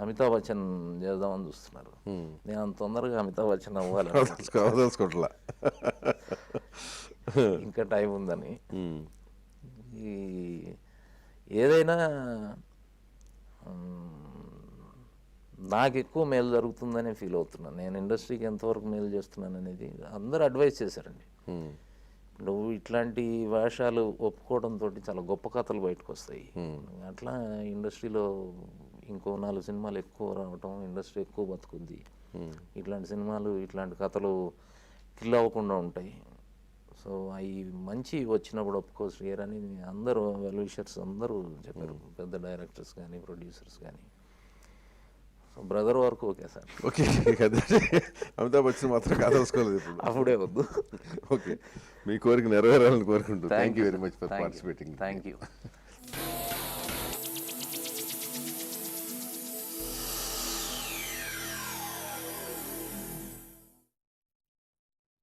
అమితాబ్ బచ్చన్ చేద్దామని చూస్తున్నారు. నేను అంత తొందరగా అమితాబ్ బచ్చన్ అవ్వాలి ఇంకా టైం ఉందని. ఏదైనా నాకు ఎక్కువ మేలు జరుగుతుందనే ఫీల్ అవుతున్నాను. నేను ఇండస్ట్రీకి ఎంతవరకు మేలు చేస్తున్నాను అనేది అందరూ అడ్వైస్ చేశారండి. నువ్వు ఇట్లాంటి వేషాలు ఒప్పుకోవడంతో చాలా గొప్ప కథలు బయటకు వస్తాయి. అట్లా ఇండస్ట్రీలో ఇంకో 4 సినిమాలు ఎక్కువ రావటం, ఇండస్ట్రీ ఎక్కువ బతుకుద్ది. ఇట్లాంటి సినిమాలు, ఇట్లాంటి కథలు కిల్ అవ్వకుండా ఉంటాయి. సో అవి మంచి వచ్చినప్పుడు ఒప్పుకో శ్రీయర్ అని అందరూ వెల్ విషర్స్ అందరూ చెప్పారు, పెద్ద డైరెక్టర్స్ కానీ ప్రొడ్యూసర్స్ కానీ. సో బ్రదర్ వరకు okay sir. Okay, Amitabh Bachchan మాత్రం కాదలుసుకోలేదు ఇప్పుడు, అప్పుడే వద్దు. ఓకే, మీ కోరిక నెరవేరాలని కోరుకుంటూ thank you very much for participating. Thank you.